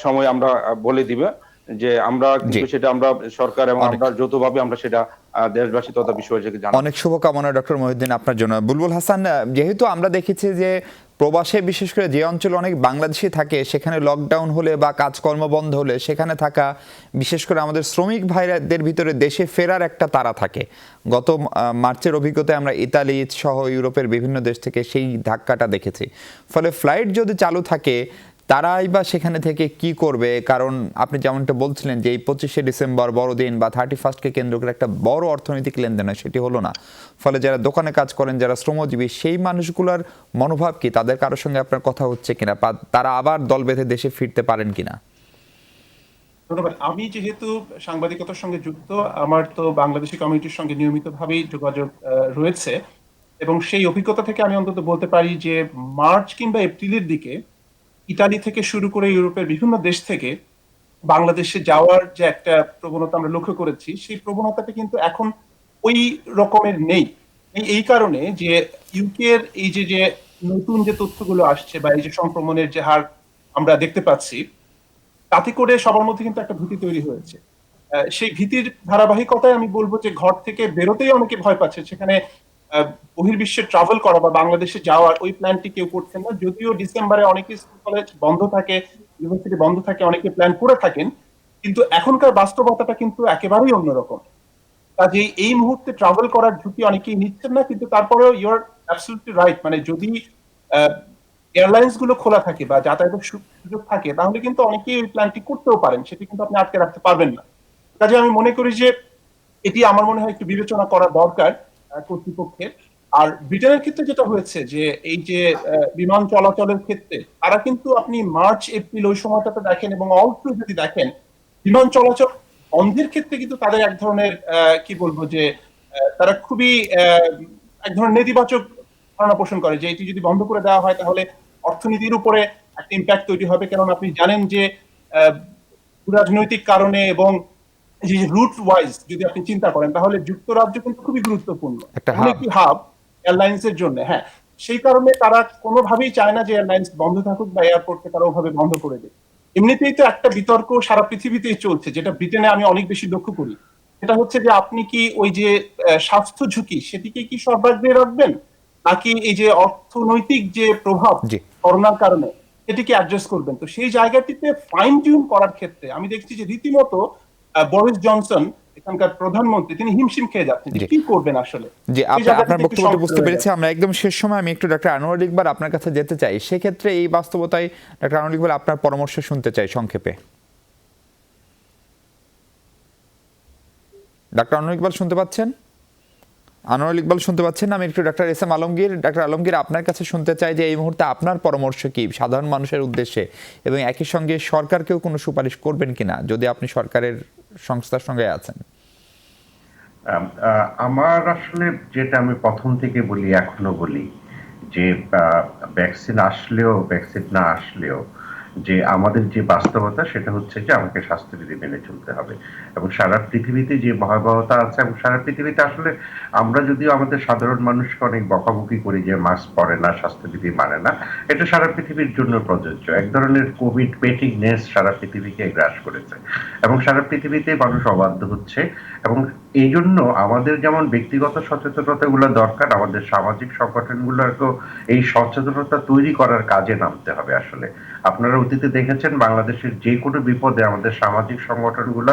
সময় আমরা বলে দিবে যে আমরা কিন্তু সেটা আমরা সরকার এবং আমরা যৌথভাবে আমরা সেটা দেশবাসী তথা বিশ্ববাসীকে জানাবো। অনেক শুভকামনা ডক্টর মহিউদ্দিন আপনার জন্য। বুলবুল হাসান, যেহেতু আমরা দেখেছি যে প্রবাসে বিশেষ করে যে অঞ্চলে অনেক বাংলাদেশি থাকে সেখানে লকডাউন হলে বা কাজকর্ম বন্ধ হলে সেখানে থাকা বিশেষ করে আমাদের শ্রমিক ভাইদের ভিতরে দেশে ফেরার একটা তাড়া থাকে। গত মার্চের অভিজ্ঞতায় আমরা ইতালি সহ ইউরোপের বিভিন্ন দেশ থেকে সেই ধাক্কাটা দেখেছি। ফলে ফ্লাইট যদি চালু থাকে তারাই বা সেখানে থেকে কি করবে? কারণ আপনি যেমনটা বলছিলেন যে এই 25শে ডিসেম্বর বড়দিন বা 31কে কেন্দ্র করে একটা বড় অর্থনৈতিক লেনদেন হয়, সেটি হলো না। ফলে যারা দোকানে কাজ করেন, যারা শ্রমজীবী, সেই মানুষগুলোর মনোভাব কি? তাদের কারোর সঙ্গে আপনার কথা হচ্ছে কিনা? তারা আবার দল বেঁধে দেশে ফিরতে পারেন কিনা? ধন্যবাদ। আমি যেহেতু সাংবাদিকতার সঙ্গে যুক্ত, আমার তো বাংলাদেশি কমিউনিটির সঙ্গে নিয়মিতভাবেই যোগাযোগ রয়েছে, এবং সেই অভিজ্ঞতা থেকে আমি অন্তত বলতে পারি যে মার্চ কিংবা এপ্রিলের দিকে ইতালি থেকে শুরু করে ইউরোপের বিভিন্ন দেশ থেকে বাংলাদেশে যাওয়ার যে একটা প্রবণতা আমরা লক্ষ্য করেছি, সেই প্রবণতাটা কিন্তু এখন ওই রকমের নেই। এই কারণে যে ইউকের এই যে নতুন যে তথ্যগুলো আসছে বা এই যে সংক্রমণের যে হার আমরা দেখতে পাচ্ছি, তাতে করে সবার মধ্যে কিন্তু একটা ভীতি তৈরি হয়েছে। সেই ভীতির ধারাবাহিকতায় আমি বলবো যে ঘর থেকে বেরোতেই অনেকে ভয় পাচ্ছে। সেখানে বহির্বিশ্বে ট্রাভেল করা বা বাংলাদেশে যাওয়ার ওই প্ল্যানটি কেউ করছেন না। যদিও ডিসেম্বরে অনেকে স্কুল কলেজ বন্ধ থাকে, ইউনিভার্সিটি বন্ধ থাকে, অনেকে প্ল্যান করে থাকেন, কিন্তু এখনকার বাস্তবতাটা কিন্তু একেবারেই অন্যরকম। কাজেই এই মুহূর্তে ট্রাভেল করার ঝুঁকি অনেকেই নিচ্ছেন না, কিন্তু তারপরেও ইউ আর অ্যাবসলিউটলি রাইট। মানে যদি এয়ারলাইন্স গুলো খোলা থাকে বা যাতায়াতের সুযোগ থাকে তাহলে কিন্তু অনেকেই এই প্ল্যানটি করতেও পারেন, সেটি কিন্তু আপনি আটকে রাখতে পারবেন না। কাজে আমি মনে করি যে এটি আমার মনে হয় একটু বিবেচনা করা দরকার কর্তৃপক্ষের। আর ব্রিটেনের ক্ষেত্রে যেটা হয়েছে যে এই যে বিমান চলাচলের ক্ষেত্রে তারা কিন্তু আপনি মার্চ এপ্রিল ওই সময়টাতে দেখেন এবং অল থ্রু যদি দেখেন বিমান চলাচল বন্ধের ক্ষেত্রে কিন্তু তাদের এক ধরনের কি বলবো যে তারা খুবই এক ধরনের নেতিবাচক ধারণা পোষণ করে যে এটি যদি বন্ধ করে দেওয়া হয় তাহলে অর্থনীতির উপরে একটা ইম্প্যাক্ট তৈরি হবে। কারণ আপনি জানেন যে রাজনৈতিক কারণে এবং যে রুট ওয়াইজ যদি আপনি চিন্তা করেন তাহলে যুক্তরাজ্য কিন্তু খুবই গুরুত্বপূর্ণ একটি হাব এয়ারলাইন্স এর জন্য। হ্যাঁ, সেই কারণে তারা কোনোভাবেই চায় না যে এয়ারলাইন্স বন্ধ থাকুক বা এয়ারপোর্টকে তারা ওভাবে বন্ধ করে দেয়। এমনিতেই তো একটা বিতর্ক সারা পৃথিবীতেই চলছে, যেটা ব্রিটেনে আমি অনেক বেশি লক্ষ্য করি। সেটা হচ্ছে যে আপনি কি ওই যে স্বাস্থ্য ঝুঁকি সেটিকে কি সর্বাগ্রে রাখবেন, নাকি এই যে অর্থনৈতিক যে প্রভাব করোনার কারণে সেটিকে অ্যাড্রেস করবেন? তো সেই জায়গাটিতে ফাইন টিউন করার ক্ষেত্রে আমি দেখছি যে রীতিমতো বরিস জনসন এখানকার প্রধানমন্ত্রী তিনি হিমশিম খেয়ে যাচ্ছেন যে কি করবেন আসলে। জি, আপনার বক্তব্যটা বুঝতে পেরেছি। আমরা একদম শেষ সময় আমি একটু ডক্টর আনোয়ার ইকবাল আপনার কাছে যেতে চাই। সেক্ষেত্রে এই বাস্তবতায় ডক্টর আনোয়ার ইকবাল আপনার পরামর্শ শুনতে চাই সংক্ষেপে। ডক্টর আনোয়ার ইকবাল শুনতে পাচ্ছেন? আনোয়ার ইকবাল শুনতে পাচ্ছেন? আমি একটু doctor S M Alamgir, doctor Alamgir আপনার কাছে শুনতে চাই যে এই মুহূর্তে আপনার পরামর্শ কি সাধারণ মানুষের উদ্দেশ্যে, এবং একই সঙ্গে সরকারকেও কোনো সুপারিশ করবেন কিনা যদি আপনি সরকারের সংস্থার সঙ্গে আছেন? আমার আসলে যেটা আমি প্রথম থেকে বলি এখনো বলি যে ভ্যাকসিন আসলেও ভ্যাকসিন না আসলেও যে আমাদের যে বাস্তবতা সেটা হচ্ছে যে আমাকে স্বাস্থ্যবিধি মেনে চলতে হবে। এবং সারা পৃথিবীতে যে ভয়াবহতা আছে এবং সারা পৃথিবীতে আসলে আমরা যদিও আমাদের সাধারণ মানুষকে অনেক বকাবকি করি যে মাস্ক পরে না, স্বাস্থ্যবিধি মানে না, এটা সারা পৃথিবীর জন্য প্রযোজ্য। এক ধরনের কোভিড পেটিংনেস সারা পৃথিবীকে গ্রাস করেছে এবং সারা পৃথিবীতে মানুষ অবাধ্য হচ্ছে। এবং এই জন্য আমাদের যেমন ব্যক্তিগত সচেতনতাগুলো দরকার, আমাদের সামাজিক সংগঠনগুলোকেও এই সচেতনতা তৈরি করার কাজে নামতে হবে। আসলে আপনারাও অতীতে দেখেছেন বাংলাদেশের যে কোনো বিপদে আমাদের সামাজিক সংগঠনগুলো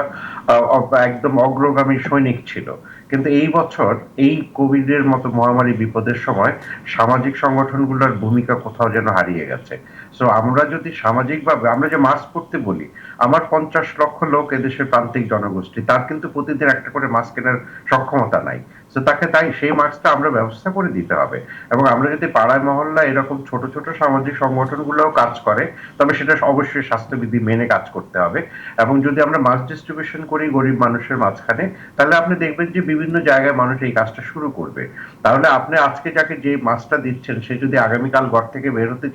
একদম অগ্রগামী সৈনিক ছিল, কিন্তু এই বছর এই কোভিডের মতো মহামারী বিপদের সময় সামাজিক সংগঠনগুলোর ভূমিকা কোথাও যেন হারিয়ে গেছে। সো আমরা যদি সামাজিকভাবে, আমরা যে মাস্ক পরতে বলি, আমার 50 লক্ষ লোক এদেশের প্রান্তিক জনগোষ্ঠী, তার কিন্তু প্রতিদিন একটা করে মাস্ক কেনার সক্ষমতা নাই। তো তাকে তাই সেই মাস্কটা আমরা ব্যবস্থা করে দিতে হবে। এবং আমরা যদি পাড়ায় মহল্লায় এরকম ছোট ছোট সামাজিক সংগঠনগুলোও কাজ করে, তবে সেটা অবশ্যই স্বাস্থ্যবিধি মেনে কাজ করতে হবে। এবং যদি আমরা মাস্ক ডিস্ট্রিবিউশন করি গরিব মানুষের মাঝখানে, তাহলে আপনি দেখবেন যে বিভিন্ন জায়গায় মানুষ এই কাজটা শুরু করবে। তাহলে আপনি আজকে যাকে যে মাস্কটা দিচ্ছেন, সে যদি আগামীকাল ঘর থেকে বের হতে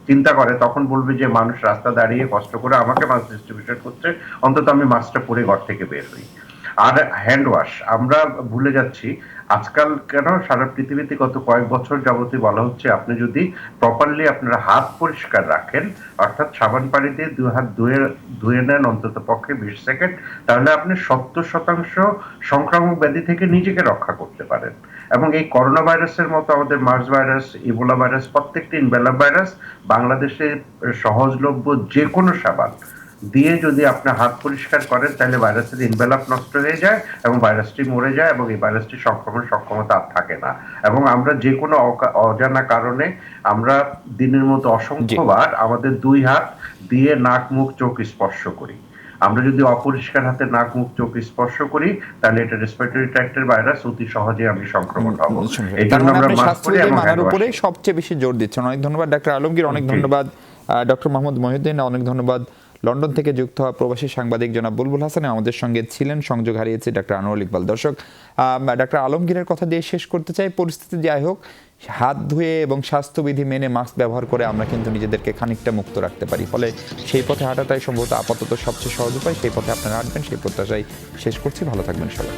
চিন্তা করে, তখন বলবে যে মানুষ রাস্তা দাঁড়িয়ে কষ্ট করে আমাকে মাস্ক ডিস্ট্রিবিউশন করছে, অন্তত আমি মাস্কটা পরে ঘর থেকে বের হই। আর হ্যান্ড ওয়াশ আমরা ভুলে যাচ্ছি আজকাল। কেন সারা পৃথিবীতে গত কয়েক বছর যাবতীয় বলা হচ্ছে আপনি যদি প্রপারলি আপনারা হাত পরিষ্কার রাখেন, অর্থাৎ সাবান পানি দিয়ে 2 হাত ধুয়ে নেন অন্তত পক্ষে 20 সেকেন্ড, তাহলে আপনি 70% সংক্রামক ব্যাধি থেকে নিজেকে রক্ষা করতে পারেন। এবং এই করোনা ভাইরাসের মতো আমাদের মার্স ভাইরাস, ইবোলা ভাইরাস, প্রত্যেকটি ইনভেলার ভাইরাস বাংলাদেশে সহজলভ্য যে কোনো সাবান দিয়ে যদি আপনি হাত পরিষ্কার করেন, তাহলে ভাইরাসের ইনভেলাপ নষ্ট হয়ে যায় এবং ভাইরাসটি মরে যায় এবং এই ভাইরাসটি সংক্রমণ সক্ষমতা আর থাকে না। এবং আমরা যে কোনো অজানা কারণে আমরা দিনের মতো অসংখ্যবার আমাদের 2 হাত দিয়ে নাক মুখ চোখ স্পর্শ করি। আমরা যদি অপরিষ্কার হাতে নাক মুখ চোখ স্পর্শ করি, তাহলে এটা রেসপিরেটরি ট্র্যাক্টের ভাইরাস, অতি সহজে আমি সংক্রমণ হব। এই জন্য আমরা মাস্ক পরি এবং হ্যান্ড ওয়াশ উপরে সবচেয়ে বেশি জোর দিচ্ছেন। অনেক ধন্যবাদ ডাক্তার আলমগীর, অনেক ধন্যবাদ ডক্টর মোহাম্মদ মহিউদ্দিন, অনেক ধন্যবাদ লন্ডন থেকে যুক্ত হওয়া প্রবাসী সাংবাদিক জনাব বুলবুল হাসান। আমাদের সঙ্গে ছিলেন, সংযোগ হারিয়েছে ডাক্তার আনোয়ারুল ইকবাল। দর্শক, ডাক্তার আলমগীরের কথা দিয়ে শেষ করতে চাই, পরিস্থিতি যাই হোক, হাত ধুয়ে এবং স্বাস্থ্যবিধি মেনে মাস্ক ব্যবহার করে আমরা কিন্তু নিজেদেরকে খানিকটা মুক্ত রাখতে পারি। ফলে সেই পথে হাঁটাটাই সম্ভবত আপাতত সবচেয়ে সহজ উপায়। সেই পথে আপনারা হাঁটবেন, সেই প্রত্যাশায় শেষ করছি। ভালো থাকবেন সবাই।